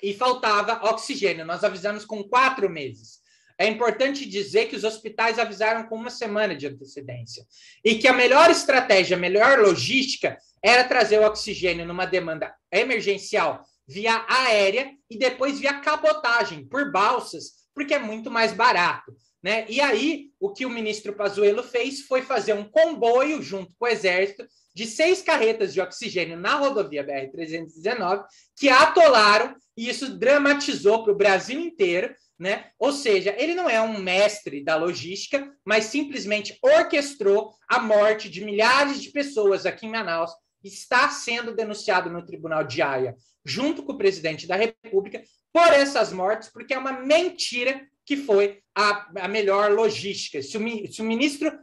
[SPEAKER 2] e faltava oxigênio. Nós avisamos com 4 meses. É importante dizer que os hospitais avisaram com 1 semana de antecedência e que a melhor estratégia, a melhor logística era trazer o oxigênio numa demanda emergencial via aérea e depois via cabotagem por balsas, porque é muito mais barato, né? E aí, o que o ministro Pazuello fez foi fazer um comboio junto com o Exército de 6 carretas de oxigênio na rodovia BR-319 que atolaram, e isso dramatizou para o Brasil inteiro, né? Ou seja, ele não é um mestre da logística, mas simplesmente orquestrou a morte de milhares de pessoas aqui em Manaus. Está sendo denunciado no Tribunal de Haia, junto com o presidente da República, por essas mortes, porque é uma mentira que foi a melhor logística. Se o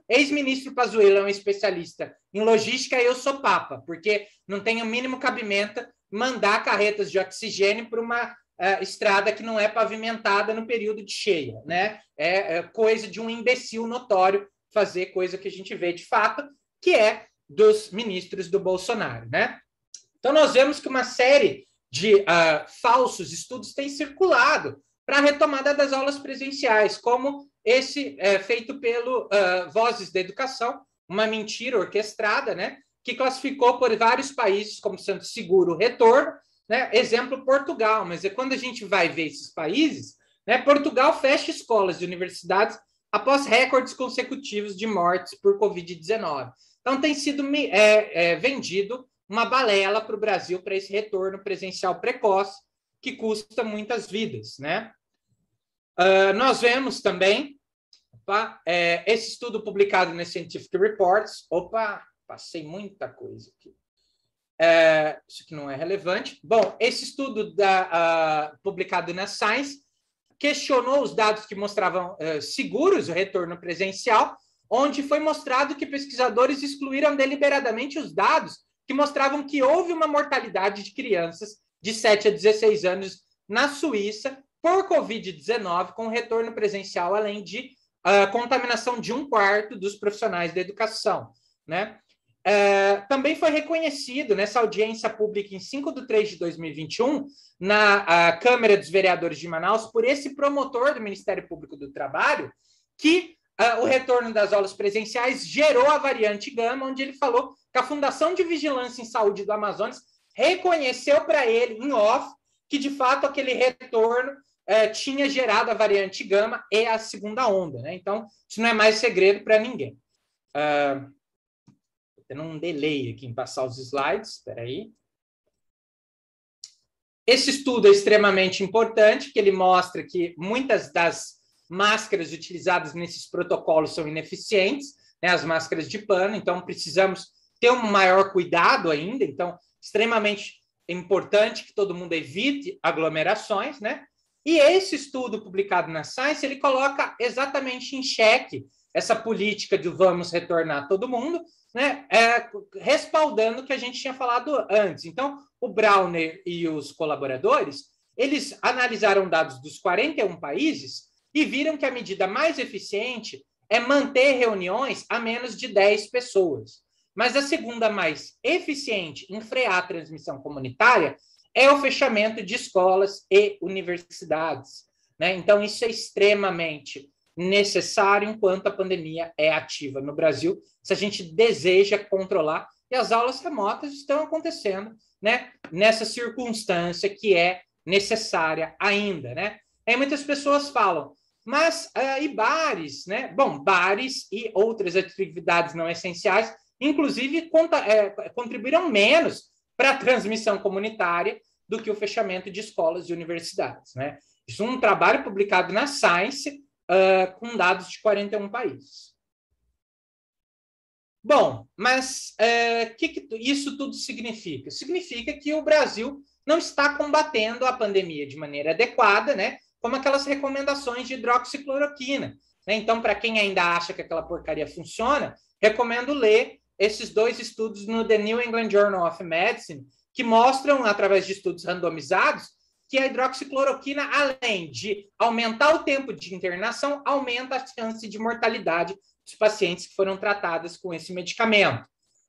[SPEAKER 2] ex-ministro Pazuello é um especialista em logística, eu sou papa, porque não tem o mínimo cabimento mandar carretas de oxigênio para uma estrada que não é pavimentada no período de cheia, né? É coisa de um imbecil notório fazer coisa que a gente vê de fato, que é dos ministros do Bolsonaro, né? Então, nós vemos que uma série de falsos estudos tem circulado para a retomada das aulas presenciais, como esse feito pelo Vozes da Educação, uma mentira orquestrada, né? Que classificou por vários países como sendo seguro o retorno, né? Exemplo, Portugal, mas quando a gente vai ver esses países, né, Portugal fecha escolas e universidades após recordes consecutivos de mortes por Covid-19. Então, tem sido vendido uma balela para o Brasil para esse retorno presencial precoce, que custa muitas vidas, né? Nós vemos também esse estudo publicado no Scientific Reports. Passei muita coisa aqui. Isso aqui não é relevante. Bom, esse estudo publicado na Science questionou os dados que mostravam seguros o retorno presencial, onde foi mostrado que pesquisadores excluíram deliberadamente os dados que mostravam que houve uma mortalidade de crianças de 7 a 16 anos na Suíça por Covid-19 com retorno presencial, além de contaminação de 1/4 dos profissionais da educação, né? Também foi reconhecido nessa audiência pública em 5 de 3 de 2021, na Câmara dos Vereadores de Manaus, por esse promotor do Ministério Público do Trabalho, que o retorno das aulas presenciais gerou a variante Gama, onde ele falou que a Fundação de Vigilância em Saúde do Amazonas reconheceu para ele, em off, que de fato aquele retorno tinha gerado a variante Gama e a segunda onda, né? Então, isso não é mais segredo para ninguém. Tendo um delay aqui em passar os slides, espera aí. Esse estudo é extremamente importante, que ele mostra que muitas das máscaras utilizadas nesses protocolos são ineficientes, né, as máscaras de pano, então precisamos ter um maior cuidado ainda, então extremamente importante que todo mundo evite aglomerações, né? E esse estudo publicado na Science, ele coloca exatamente em xeque essa política de vamos retornar todo mundo, né, respaldando o que a gente tinha falado antes. Então, o Brauner e os colaboradores, eles analisaram dados dos 41 países e viram que a medida mais eficiente é manter reuniões a menos de 10 pessoas. Mas a segunda mais eficiente em frear a transmissão comunitária é o fechamento de escolas e universidades, né? Então, isso é extremamente necessário enquanto a pandemia é ativa no Brasil, se a gente deseja controlar, e as aulas remotas estão acontecendo, né, nessa circunstância que é necessária ainda, né? Aí muitas pessoas falam, mas e bares, né? Bom, bares e outras atividades não essenciais, inclusive, contribuíram menos para a transmissão comunitária do que o fechamento de escolas e universidades, né? Isso é um trabalho publicado na Science, com dados de 41 países. Bom, mas o que isso tudo significa? Significa que o Brasil não está combatendo a pandemia de maneira adequada, né? Como aquelas recomendações de hidroxicloroquina, né? Então, para quem ainda acha que aquela porcaria funciona, recomendo ler esses 2 estudos no The New England Journal of Medicine, que mostram, através de estudos randomizados, que a hidroxicloroquina, além de aumentar o tempo de internação, aumenta a chance de mortalidade dos pacientes que foram tratados com esse medicamento.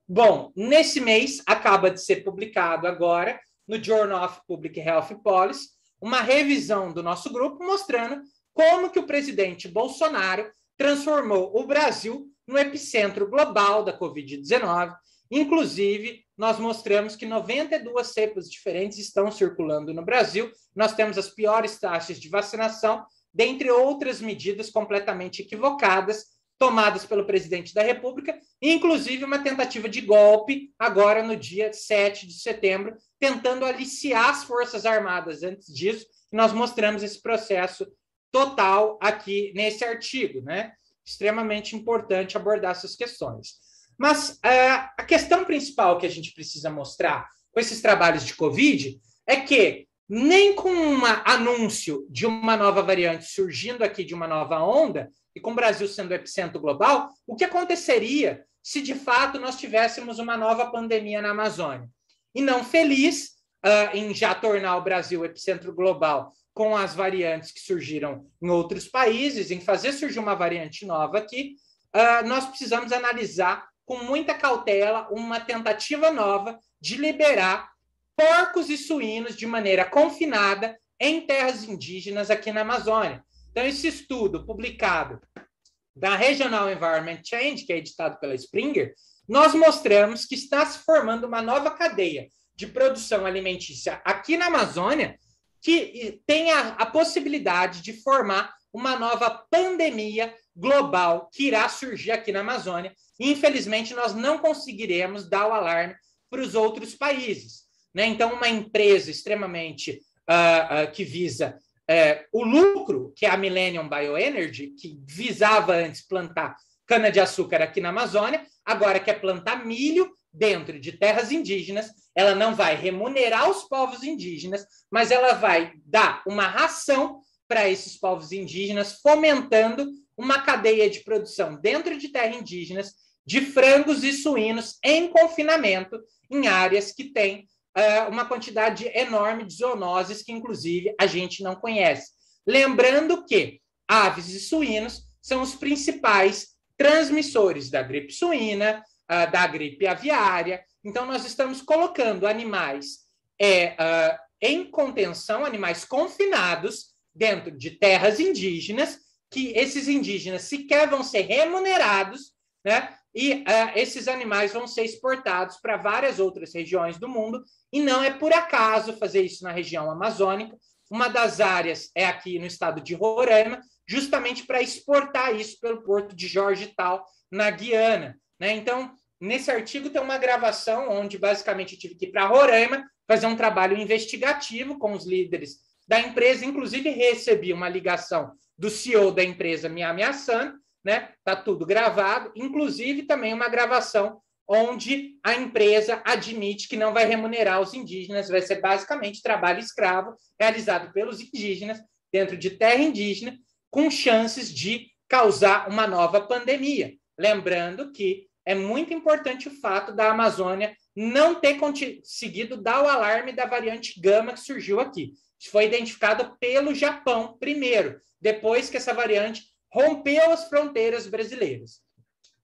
[SPEAKER 2] Bom, nesse mês, acaba de ser publicado agora, no Journal of Public Health Policy, uma revisão do nosso grupo mostrando como que o presidente Bolsonaro transformou o Brasil no epicentro global da Covid-19. Inclusive, nós mostramos que 92 cepas diferentes estão circulando no Brasil. Nós temos as piores taxas de vacinação, dentre outras medidas completamente equivocadas, tomadas pelo presidente da República, inclusive uma tentativa de golpe, agora no dia 7 de setembro, tentando aliciar as Forças Armadas antes disso. Nós mostramos esse processo total aqui nesse artigo, né? Extremamente importante abordar essas questões. Mas a questão principal que a gente precisa mostrar com esses trabalhos de Covid é que nem com um anúncio de uma nova variante surgindo aqui de uma nova onda, e com o Brasil sendo o epicentro global, o que aconteceria se de fato nós tivéssemos uma nova pandemia na Amazônia? E não feliz em já tornar o Brasil o epicentro global com as variantes que surgiram em outros países, em fazer surgir uma variante nova aqui, nós precisamos analisar com muita cautela uma tentativa nova de liberar porcos e suínos de maneira confinada em terras indígenas aqui na Amazônia. Então, esse estudo publicado da Regional Environment Change, que é editado pela Springer, nós mostramos que está se formando uma nova cadeia de produção alimentícia aqui na Amazônia que tem a possibilidade de formar uma nova pandemia global que irá surgir aqui na Amazônia. E, infelizmente, nós não conseguiremos dar o alarme para os outros países, né? Então, uma empresa extremamente que visa o lucro, que é a Millennium Bioenergy, que visava antes plantar cana-de-açúcar aqui na Amazônia, agora quer plantar milho dentro de terras indígenas. Ela não vai remunerar os povos indígenas, mas ela vai dar uma ração para esses povos indígenas, fomentando uma cadeia de produção dentro de terras indígenas de frangos e suínos em confinamento em áreas que têm uma quantidade enorme de zoonoses que, inclusive, a gente não conhece. Lembrando que aves e suínos são os principais transmissores da gripe suína, da gripe aviária. Então, nós estamos colocando animais em contenção, animais confinados dentro de terras indígenas, que esses indígenas sequer vão ser remunerados, né? E esses animais vão ser exportados para várias outras regiões do mundo, e não é por acaso fazer isso na região amazônica. Uma das áreas é aqui no estado de Roraima, justamente para exportar isso pelo porto de Georgetown, na Guiana, né? Então, nesse artigo tem uma gravação onde, basicamente, eu tive que ir para Roraima fazer um trabalho investigativo com os líderes da empresa. Inclusive, recebi uma ligação do CEO da empresa me ameaçando, né? Tá tudo gravado, inclusive também uma gravação onde a empresa admite que não vai remunerar os indígenas, vai ser basicamente trabalho escravo realizado pelos indígenas dentro de terra indígena, com chances de causar uma nova pandemia. Lembrando que é muito importante o fato da Amazônia não ter conseguido dar o alarme da variante Gama que surgiu aqui. Isso foi identificado pelo Japão primeiro, depois que essa variante rompeu as fronteiras brasileiras.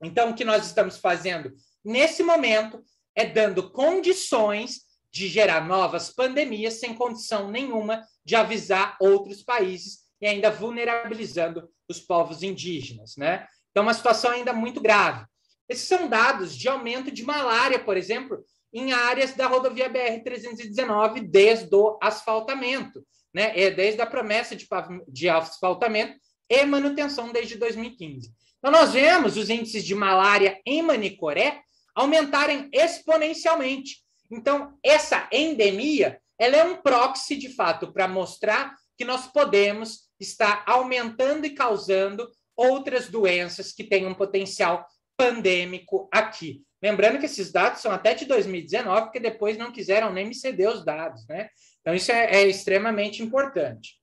[SPEAKER 2] Então, o que nós estamos fazendo nesse momento é dando condições de gerar novas pandemias sem condição nenhuma de avisar outros países e ainda vulnerabilizando os povos indígenas, né? Então, uma situação ainda muito grave. Esses são dados de aumento de malária, por exemplo, em áreas da rodovia BR-319 desde o asfaltamento, né? Desde a promessa de asfaltamento e manutenção desde 2015. Então, nós vemos os índices de malária em Manicoré aumentarem exponencialmente. Então, essa endemia, ela é um proxy, de fato, para mostrar que nós podemos estar aumentando e causando outras doenças que têm um potencial pandêmico aqui. Lembrando que esses dados são até de 2019, porque depois não quiseram nem me ceder os dados, né? Então, isso é extremamente importante.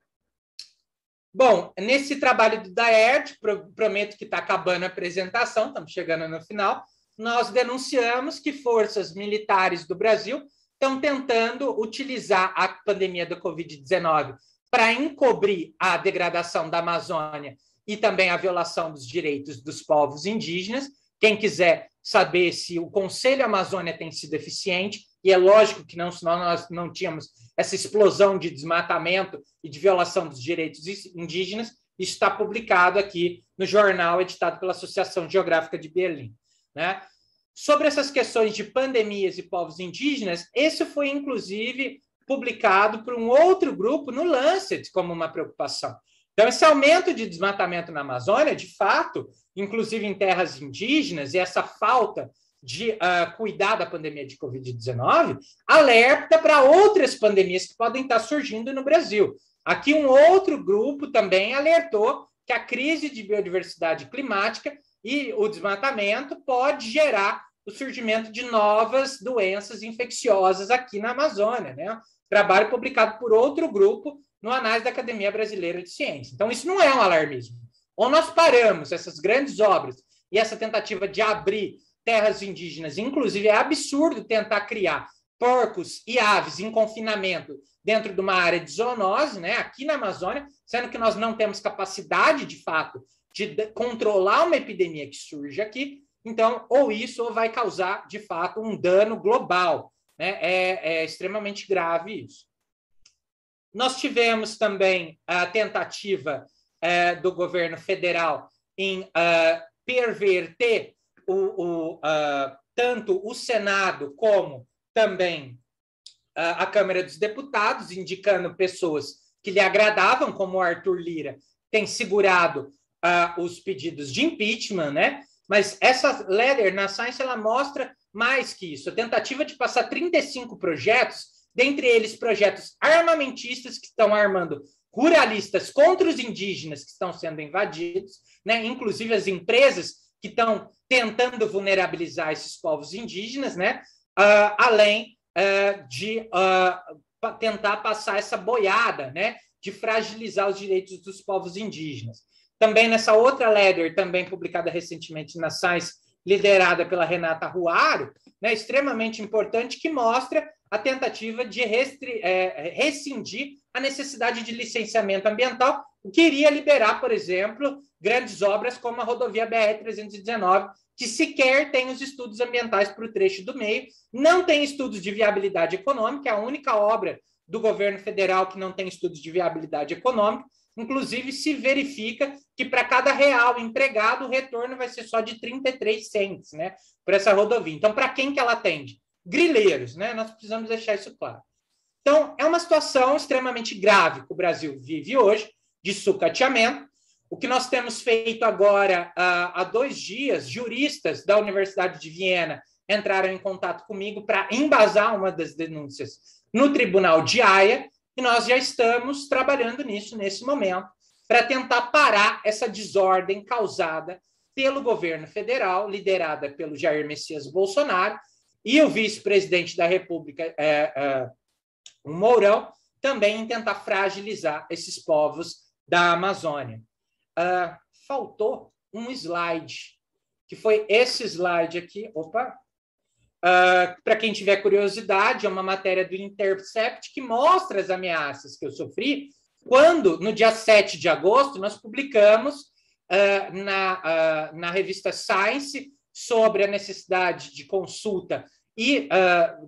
[SPEAKER 2] Bom, nesse trabalho do DAERT, prometo que está acabando a apresentação, estamos chegando no final, nós denunciamos que forças militares do Brasil estão tentando utilizar a pandemia da Covid-19 para encobrir a degradação da Amazônia e também a violação dos direitos dos povos indígenas. Quem quiser saber se o Conselho Amazônia tem sido eficiente, e é lógico que não, senão nós não tínhamos essa explosão de desmatamento e de violação dos direitos indígenas, isso está publicado aqui no jornal editado pela Associação Geográfica de Berlim, né? Sobre essas questões de pandemias e povos indígenas, esse foi, inclusive, publicado por um outro grupo no Lancet como uma preocupação. Então, esse aumento de desmatamento na Amazônia, de fato, inclusive em terras indígenas, e essa falta de cuidar da pandemia de Covid-19, alerta para outras pandemias que podem estar surgindo no Brasil. Aqui um outro grupo também alertou que a crise de biodiversidade climática e o desmatamento pode gerar o surgimento de novas doenças infecciosas aqui na Amazônia, né? Trabalho publicado por outro grupo no Análise da Academia Brasileira de Ciência. Então, isso não é um alarmismo. Ou nós paramos essas grandes obras e essa tentativa de abrir terras indígenas, inclusive é absurdo tentar criar porcos e aves em confinamento dentro de uma área de zoonose, né, aqui na Amazônia, sendo que nós não temos capacidade, de fato, de controlar uma epidemia que surge aqui. Então, ou isso ou vai causar, de fato, um dano global, né? É extremamente grave isso. Nós tivemos também a tentativa do governo federal em perverter tanto o Senado como também a Câmara dos Deputados, indicando pessoas que lhe agradavam, como o Arthur Lira tem segurado os pedidos de impeachment, né? Mas essa letter na Science ela mostra mais que isso, a tentativa de passar 35 projetos, dentre eles projetos armamentistas que estão armando ruralistas contra os indígenas que estão sendo invadidos, né? Inclusive as empresas que estão tentando vulnerabilizar esses povos indígenas, né? Além de tentar passar essa boiada, né? De fragilizar os direitos dos povos indígenas. Também nessa outra letter, também publicada recentemente na Science, liderada pela Renata Ruaro, né, extremamente importante, que mostra a tentativa de rescindir a necessidade de licenciamento ambiental, o que iria liberar, por exemplo, grandes obras como a rodovia BR-319, que sequer tem os estudos ambientais para o trecho do meio, não tem estudos de viabilidade econômica, é a única obra do governo federal que não tem estudos de viabilidade econômica. Inclusive, se verifica que para cada real empregado, o retorno vai ser só de 33 cents, né, por essa rodovia. Então, para quem que ela atende? Grileiros, né? Nós precisamos deixar isso claro. Então, é uma situação extremamente grave que o Brasil vive hoje, de sucateamento. O que nós temos feito agora, há 2 dias, juristas da Universidade de Viena entraram em contato comigo para embasar uma das denúncias no Tribunal de Haia, e nós já estamos trabalhando nisso nesse momento, para tentar parar essa desordem causada pelo governo federal, liderada pelo Jair Messias Bolsonaro, e o vice-presidente da República, o Mourão, também em tentar fragilizar esses povos da Amazônia. Faltou um slide, que foi esse slide aqui. Opa! Para quem tiver curiosidade, é uma matéria do Intercept que mostra as ameaças que eu sofri quando, no dia 7 de agosto, nós publicamos na revista Science sobre a necessidade de consulta e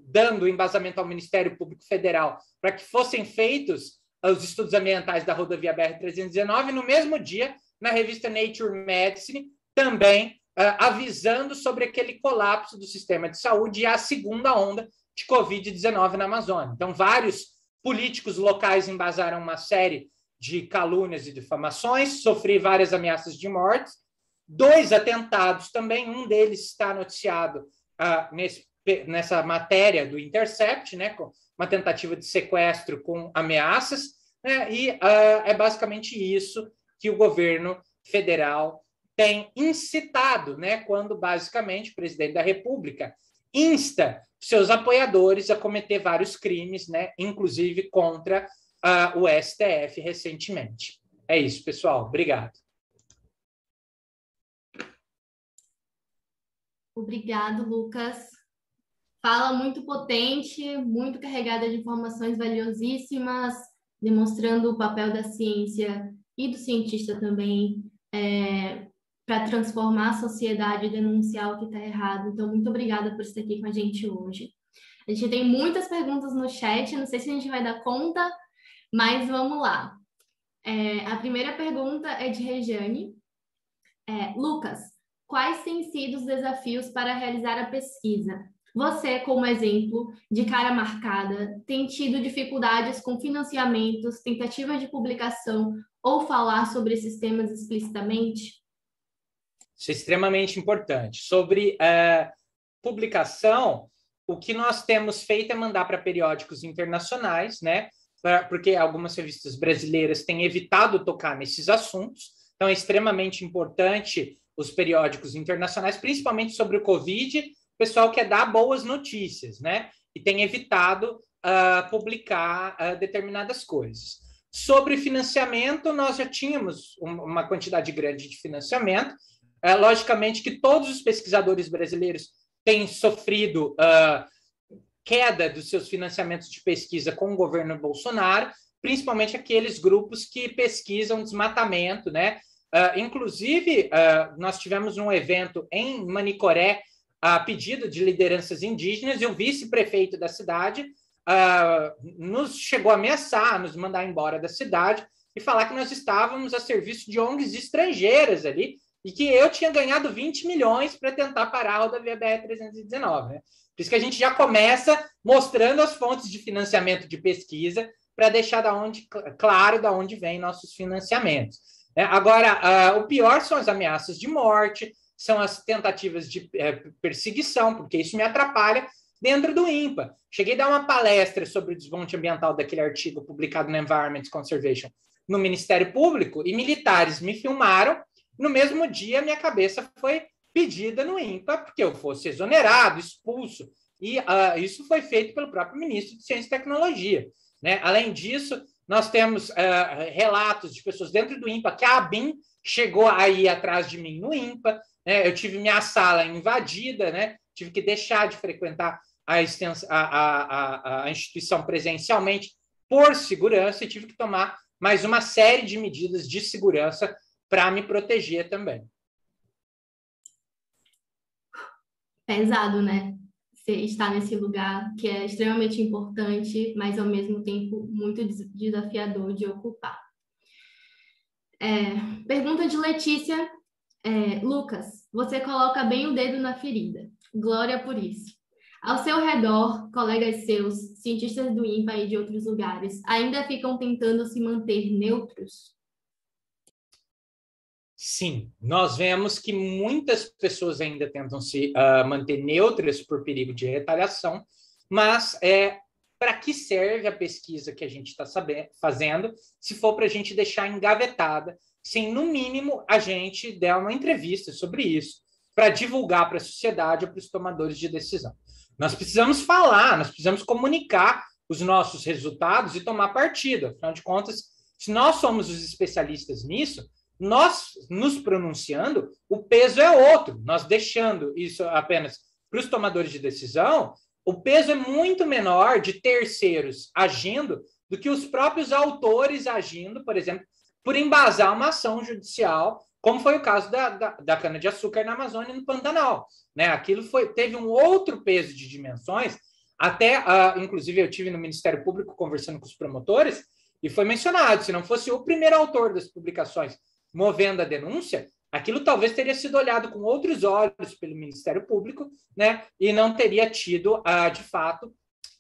[SPEAKER 2] dando embasamento ao Ministério Público Federal para que fossem feitos os estudos ambientais da rodovia BR-319, no mesmo dia, na revista Nature Medicine, também avisando sobre aquele colapso do sistema de saúde e a segunda onda de Covid-19 na Amazônia. Então, vários políticos locais embasaram uma série de calúnias e difamações, sofri várias ameaças de morte, 2 atentados também, um deles está noticiado nessa matéria do Intercept, né, com uma tentativa de sequestro com ameaças, né, e é basicamente isso que o governo federal tem incitado, né, quando basicamente o presidente da República insta seus apoiadores a cometer vários crimes, né, inclusive contra o STF recentemente. É isso, pessoal. Obrigado.
[SPEAKER 1] Obrigado, Lucas. Fala muito potente, muito carregada de informações valiosíssimas, demonstrando o papel da ciência e do cientista também para transformar a sociedade e denunciar o que está errado. Então, muito obrigada por estar aqui com a gente hoje. A gente tem muitas perguntas no chat, não sei se a gente vai dar conta, mas vamos lá. A primeira pergunta é de Regiane. Lucas, quais têm sido os desafios para realizar a pesquisa? Você, como exemplo, de cara marcada, tem tido dificuldades com financiamentos, tentativas de publicação ou falar sobre esses temas explicitamente?
[SPEAKER 2] Isso é extremamente importante. Sobre publicação, o que nós temos feito é mandar para periódicos internacionais, né? Porque algumas revistas brasileiras têm evitado tocar nesses assuntos. Então, é extremamente importante os periódicos internacionais, principalmente sobre o Covid. O pessoal quer dar boas notícias, né? E tem evitado publicar determinadas coisas. Sobre financiamento, nós já tínhamos uma quantidade grande de financiamento. Logicamente que todos os pesquisadores brasileiros têm sofrido queda dos seus financiamentos de pesquisa com o governo Bolsonaro, principalmente aqueles grupos que pesquisam desmatamento, né? Inclusive, nós tivemos um evento em Manicoré a pedido de lideranças indígenas e o vice-prefeito da cidade nos chegou a ameaçar, nos mandar embora da cidade e falar que nós estávamos a serviço de ONGs estrangeiras ali e que eu tinha ganhado 20 milhões para tentar parar a rodovia BR-319. Né? Por isso que a gente já começa mostrando as fontes de financiamento de pesquisa para deixar claro de onde vêm nossos financiamentos. Agora, o pior são as ameaças de morte, são as tentativas de perseguição, porque isso me atrapalha dentro do INPA. Cheguei a dar uma palestra sobre o desmonte ambiental daquele artigo publicado no Environment Conservation no Ministério Público e militares me filmaram. No mesmo dia, minha cabeça foi pedida no INPA porque eu fosse exonerado, expulso. E isso foi feito pelo próprio ministro de Ciência e Tecnologia. Né? Além disso, nós temos relatos de pessoas dentro do INPA que a ABIN chegou a ir atrás de mim no INPA. Né? Eu tive minha sala invadida, né? Tive que deixar de frequentar a instituição presencialmente por segurança e tive que tomar mais uma série de medidas de segurança para me proteger também.
[SPEAKER 1] Pesado, né? Você está nesse lugar que é extremamente importante, mas ao mesmo tempo muito desafiador de ocupar. Pergunta de Letícia. Lucas, você coloca bem o dedo na ferida. Glória por isso. Ao seu redor, colegas seus, cientistas do INPA e de outros lugares, ainda ficam tentando se manter neutros?
[SPEAKER 2] Sim, nós vemos que muitas pessoas ainda tentam se manter neutras por perigo de retaliação, mas para que serve a pesquisa que a gente está fazendo se for para a gente deixar engavetada, sem, no mínimo, a gente der uma entrevista sobre isso, para divulgar para a sociedade ou para os tomadores de decisão. Nós precisamos falar, nós precisamos comunicar os nossos resultados e tomar partido. Afinal de contas, se nós somos os especialistas nisso, nós nos pronunciando, o peso é outro. Nós deixando isso apenas para os tomadores de decisão, o peso é muito menor de terceiros agindo do que os próprios autores agindo, por exemplo, por embasar uma ação judicial, como foi o caso da cana-de-açúcar na Amazônia e no Pantanal. Né? Aquilo teve um outro peso de dimensões, até, inclusive, eu tive no Ministério Público conversando com os promotores, e foi mencionado, se não fosse o primeiro autor das publicações movendo a denúncia, aquilo talvez teria sido olhado com outros olhos pelo Ministério Público, né? E não teria tido, de fato,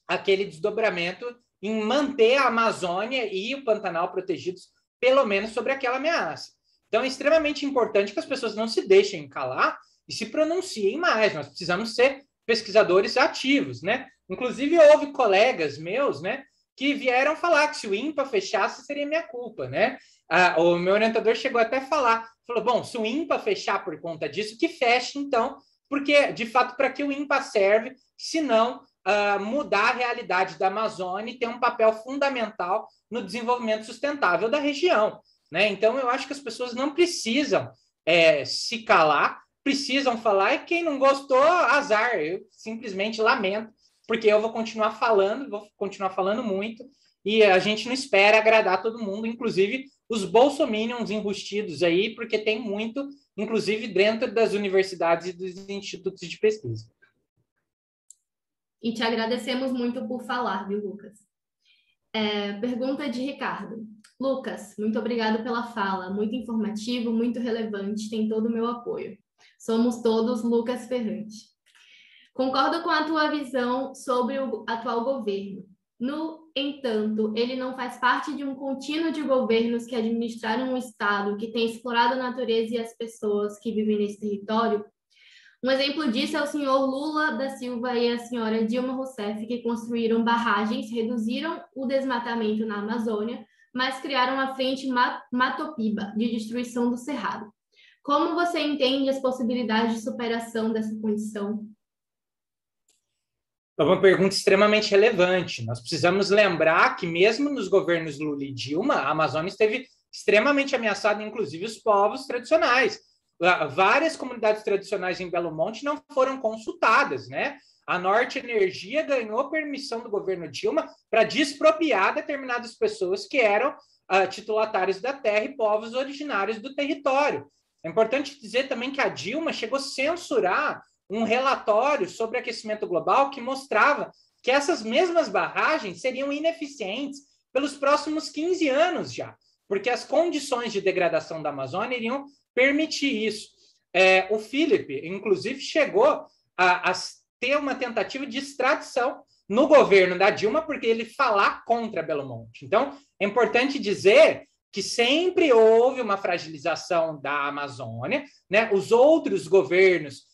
[SPEAKER 2] aquele desdobramento em manter a Amazônia e o Pantanal protegidos, pelo menos sobre aquela ameaça. Então, é extremamente importante que as pessoas não se deixem calar e se pronunciem mais. Nós precisamos ser pesquisadores ativos, né? Inclusive, houve colegas meus, né, que vieram falar que se o INPA fechasse, seria minha culpa, né? O meu orientador chegou até a falar, falou, bom, se o INPA fechar por conta disso, que feche, então, porque, de fato, para que o INPA serve, se não mudar a realidade da Amazônia e ter um papel fundamental no desenvolvimento sustentável da região. Né? Então, eu acho que as pessoas não precisam se calar, precisam falar, e quem não gostou, azar. Eu simplesmente lamento, porque eu vou continuar falando muito, e a gente não espera agradar todo mundo, inclusive os bolsominions enrustidos aí, porque tem muito, inclusive dentro das universidades e dos institutos de pesquisa.
[SPEAKER 1] E te agradecemos muito por falar, viu, Lucas? Pergunta de Ricardo. Lucas, muito obrigado pela fala, muito informativo, muito relevante, tem todo o meu apoio. Somos todos Lucas Ferrante. Concordo com a tua visão sobre o atual governo. No entanto, ele não faz parte de um contínuo de governos que administraram um Estado que tem explorado a natureza e as pessoas que vivem nesse território. Um exemplo disso é o senhor Lula da Silva e a senhora Dilma Rousseff, que construíram barragens, reduziram o desmatamento na Amazônia, mas criaram a Frente Matopiba, de destruição do Cerrado. Como você entende as possibilidades de superação dessa condição?
[SPEAKER 2] É uma pergunta extremamente relevante. Nós precisamos lembrar que mesmo nos governos Lula e Dilma, a Amazônia esteve extremamente ameaçada, inclusive os povos tradicionais. Várias comunidades tradicionais em Belo Monte não foram consultadas, né? A Norte Energia ganhou permissão do governo Dilma para despropriar determinadas pessoas que eram titulatários da terra e povos originários do território. É importante dizer também que a Dilma chegou a censurar um relatório sobre aquecimento global que mostrava que essas mesmas barragens seriam ineficientes pelos próximos 15 anos já, porque as condições de degradação da Amazônia iriam permitir isso. O Felipe, inclusive, chegou a ter uma tentativa de extradição no governo da Dilma, porque ele falar contra Belo Monte. Então, é importante dizer que sempre houve uma fragilização da Amazônia, né? Os outros governos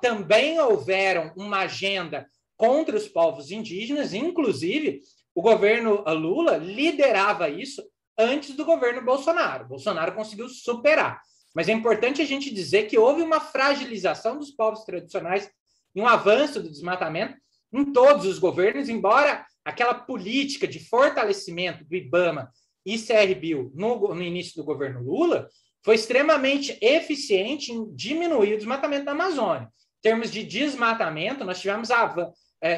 [SPEAKER 2] também houveram uma agenda contra os povos indígenas, inclusive o governo Lula liderava isso antes do governo Bolsonaro. Bolsonaro conseguiu superar. Mas é importante a gente dizer que houve uma fragilização dos povos tradicionais e um avanço do desmatamento em todos os governos, embora aquela política de fortalecimento do IBAMA e CRBio no início do governo Lula foi extremamente eficiente em diminuir o desmatamento da Amazônia. Em termos de desmatamento, nós tivemos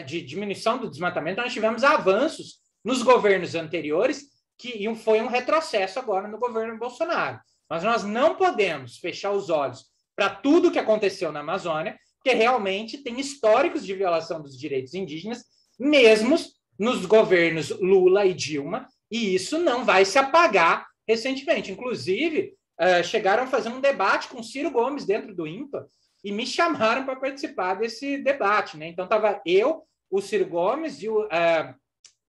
[SPEAKER 2] de diminuição do desmatamento, nós tivemos avanços nos governos anteriores, que foi um retrocesso agora no governo Bolsonaro. Mas nós não podemos fechar os olhos para tudo que aconteceu na Amazônia, porque realmente tem históricos de violação dos direitos indígenas, mesmo nos governos Lula e Dilma, e isso não vai se apagar recentemente. Inclusive, chegaram a fazer um debate com Ciro Gomes dentro do INPA e me chamaram para participar desse debate, né? Então, estava eu, o Ciro Gomes e o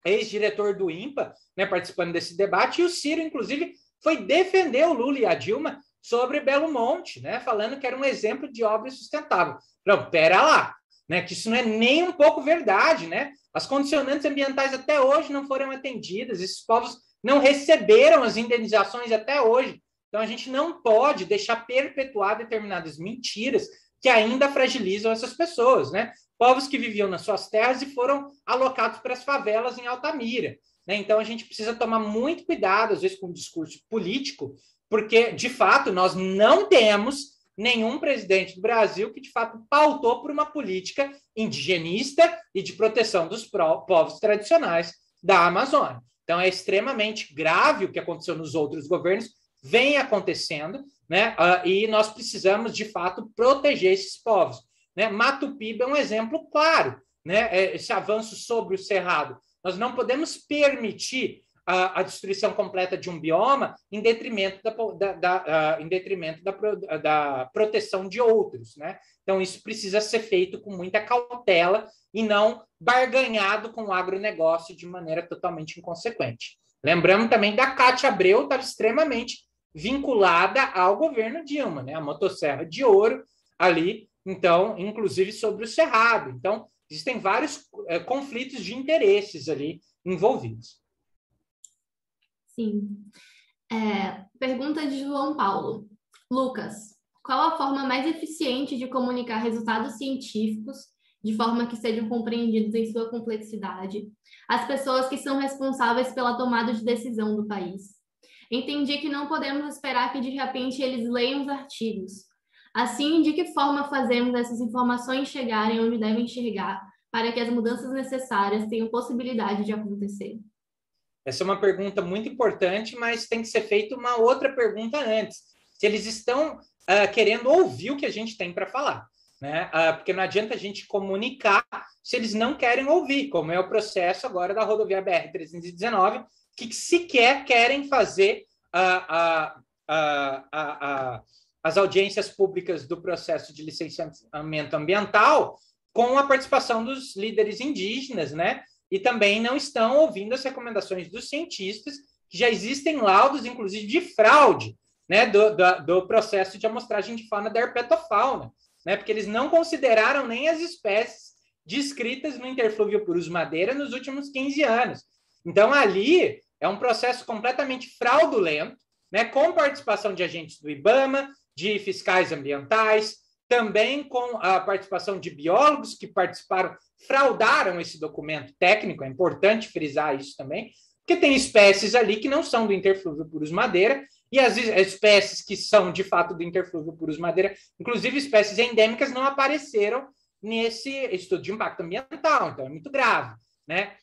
[SPEAKER 2] ex-diretor do INPA, né, participando desse debate, e o Ciro, inclusive, foi defender o Lula e a Dilma sobre Belo Monte, né, falando que era um exemplo de obra sustentável. Não, pera lá, né, que isso não é nem um pouco verdade, né? As condicionantes ambientais até hoje não foram atendidas, esses povos não receberam as indenizações até hoje. Então, a gente não pode deixar perpetuar determinadas mentiras que ainda fragilizam essas pessoas, né? Povos que viviam nas suas terras e foram alocados para as favelas em Altamira, né? Então, a gente precisa tomar muito cuidado, às vezes, com o discurso político, porque, de fato, nós não temos nenhum presidente do Brasil que, de fato, pautou por uma política indigenista e de proteção dos povos tradicionais da Amazônia. Então, é extremamente grave o que aconteceu nos outros governos, vem acontecendo, né? E nós precisamos, de fato, proteger esses povos, né? Mato Piba é um exemplo claro, né? Esse avanço sobre o Cerrado. Nós não podemos permitir a destruição completa de um bioma em detrimento da proteção de outros, né? Então, isso precisa ser feito com muita cautela e não barganhado com o agronegócio de maneira totalmente inconsequente. Lembrando também da Cátia Abreu, estava extremamente vinculada ao governo Dilma, né? A motosserra de ouro ali, então, inclusive sobre o Cerrado. Então, existem vários conflitos de interesses ali envolvidos.
[SPEAKER 1] Sim. Pergunta de João Paulo. Lucas, qual a forma mais eficiente de comunicar resultados científicos de forma que sejam compreendidos em sua complexidade às pessoas que são responsáveis pela tomada de decisão do país? Entendi que não podemos esperar que de repente eles leiam os artigos. Assim, de que forma fazemos essas informações chegarem onde devem chegar para que as mudanças necessárias tenham possibilidade de acontecer?
[SPEAKER 2] Essa é uma pergunta muito importante, mas tem que ser feita uma outra pergunta antes. Se eles estão querendo ouvir o que a gente tem para falar, né? Porque não adianta a gente comunicar se eles não querem ouvir, como é o processo agora da rodovia BR-319, que sequer querem fazer as audiências públicas do processo de licenciamento ambiental com a participação dos líderes indígenas, né? E também não estão ouvindo as recomendações dos cientistas, que já existem laudos, inclusive, de fraude, né, do processo de amostragem de fauna da herpetofauna, né? Porque eles não consideraram nem as espécies descritas no interflúvio Purus-Madeira nos últimos 15 anos. Então, ali é um processo completamente fraudulento, né, com participação de agentes do IBAMA, de fiscais ambientais, também com a participação de biólogos que participaram, fraudaram esse documento técnico, é importante frisar isso também, porque tem espécies ali que não são do interflúvio Purus-Madeira, e as espécies que são, de fato, do interflúvio Purus-Madeira, inclusive espécies endêmicas, não apareceram nesse estudo de impacto ambiental, então é muito grave, né?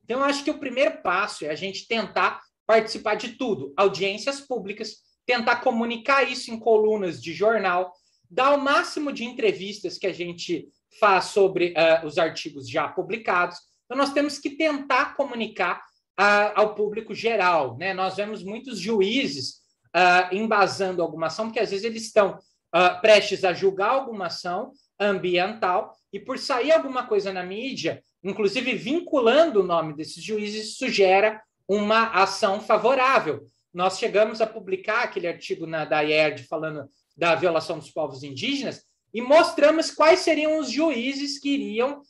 [SPEAKER 2] Então, eu acho que o primeiro passo é a gente tentar participar de tudo, audiências públicas, tentar comunicar isso em colunas de jornal, dar o máximo de entrevistas que a gente faz sobre os artigos já publicados. Então, nós temos que tentar comunicar ao público geral, né? Nós vemos muitos juízes embasando alguma ação, porque às vezes eles estão prestes a julgar alguma ação ambiental e por sair alguma coisa na mídia, inclusive vinculando o nome desses juízes, isso gera uma ação favorável, nós chegamos a publicar aquele artigo da IERD falando da violação dos povos indígenas e mostramos quais seriam os juízes que iriam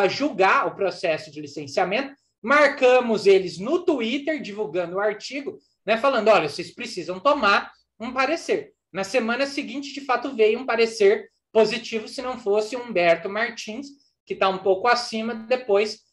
[SPEAKER 2] julgar o processo de licenciamento. Marcamos eles no Twitter, divulgando o artigo, né, falando, olha, vocês precisam tomar um parecer. Na semana seguinte, de fato, veio um parecer positivo, se não fosse Humberto Martins, que está um pouco acima, depois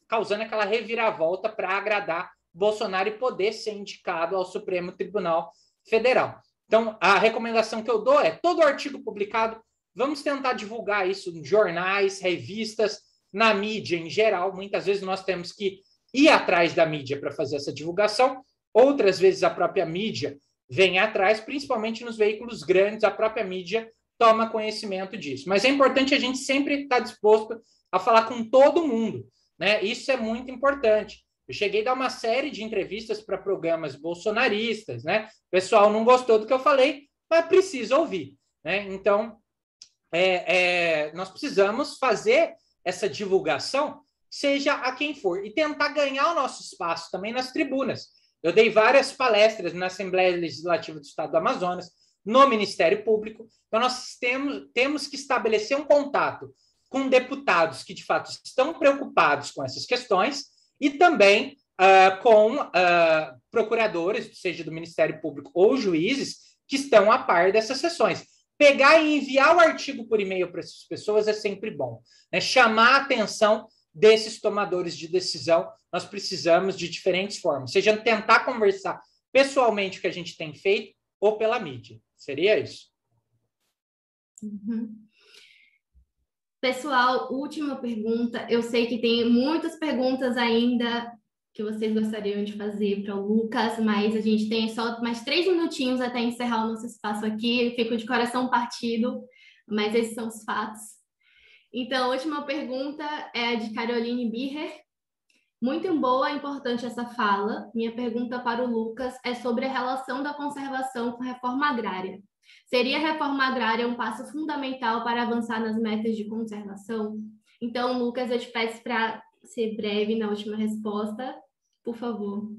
[SPEAKER 2] causando aquela reviravolta para agradar Bolsonaro e poder ser indicado ao Supremo Tribunal Federal. Então, a recomendação que eu dou é, todo artigo publicado, vamos tentar divulgar isso em jornais, revistas, na mídia em geral. Muitas vezes nós temos que ir atrás da mídia para fazer essa divulgação, outras vezes a própria mídia vem atrás, principalmente nos veículos grandes, a própria mídia toma conhecimento disso. Mas é importante a gente sempre estar disposto a falar com todo mundo, né? Isso é muito importante. Eu cheguei a dar uma série de entrevistas para programas bolsonaristas, né? O pessoal não gostou do que eu falei, mas precisa ouvir, né? Então, nós precisamos fazer essa divulgação, seja a quem for, e tentar ganhar o nosso espaço também nas tribunas. Eu dei várias palestras na Assembleia Legislativa do Estado do Amazonas, no Ministério Público. Então, nós temos que estabelecer um contato com deputados que, de fato, estão preocupados com essas questões e também com procuradores, seja do Ministério Público ou juízes, que estão a par dessas sessões. Pegar e enviar o artigo por e-mail para essas pessoas é sempre bom, né? Chamar a atenção desses tomadores de decisão, nós precisamos de diferentes formas, seja tentar conversar pessoalmente o que a gente tem feito ou pela mídia. Seria isso.
[SPEAKER 1] Uhum. Pessoal, última pergunta. Eu sei que tem muitas perguntas ainda que vocês gostariam de fazer para o Lucas, mas a gente tem só mais 3 minutinhos até encerrar o nosso espaço aqui. Eu fico de coração partido, mas esses são os fatos. Então, a última pergunta é a de Caroline Birrer. Muito boa e importante essa fala. Minha pergunta para o Lucas é sobre a relação da conservação com a reforma agrária. Seria a reforma agrária um passo fundamental para avançar nas metas de conservação? Então, Lucas, eu te peço para ser breve na última resposta, por favor.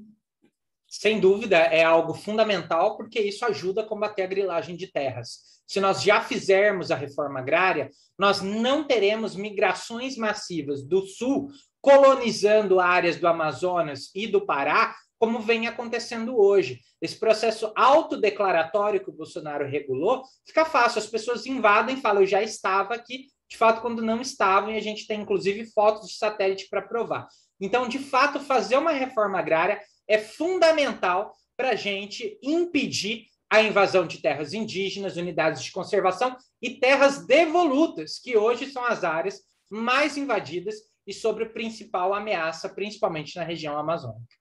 [SPEAKER 2] Sem dúvida, é algo fundamental, porque isso ajuda a combater a grilagem de terras. Se nós já fizermos a reforma agrária, nós não teremos migrações massivas do sul colonizando áreas do Amazonas e do Pará, como vem acontecendo hoje. Esse processo autodeclaratório que o Bolsonaro regulou, fica fácil, as pessoas invadem e falam, eu já estava aqui, de fato, quando não estavam, e a gente tem, inclusive, fotos de satélite para provar. Então, de fato, fazer uma reforma agrária é fundamental para a gente impedir a invasão de terras indígenas, unidades de conservação e terras devolutas, que hoje são as áreas mais invadidas e sobre a principal ameaça, principalmente na região amazônica.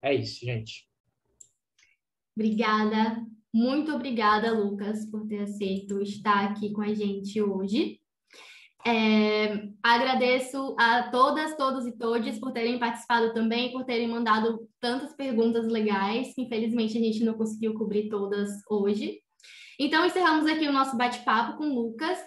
[SPEAKER 2] É isso, gente.
[SPEAKER 1] Obrigada. Muito obrigada, Lucas, por ter aceito estar aqui com a gente hoje. Agradeço a todas, todos e todes por terem participado também, por terem mandado tantas perguntas legais. Infelizmente, a gente não conseguiu cobrir todas hoje. Então, encerramos aqui o nosso bate-papo com o Lucas.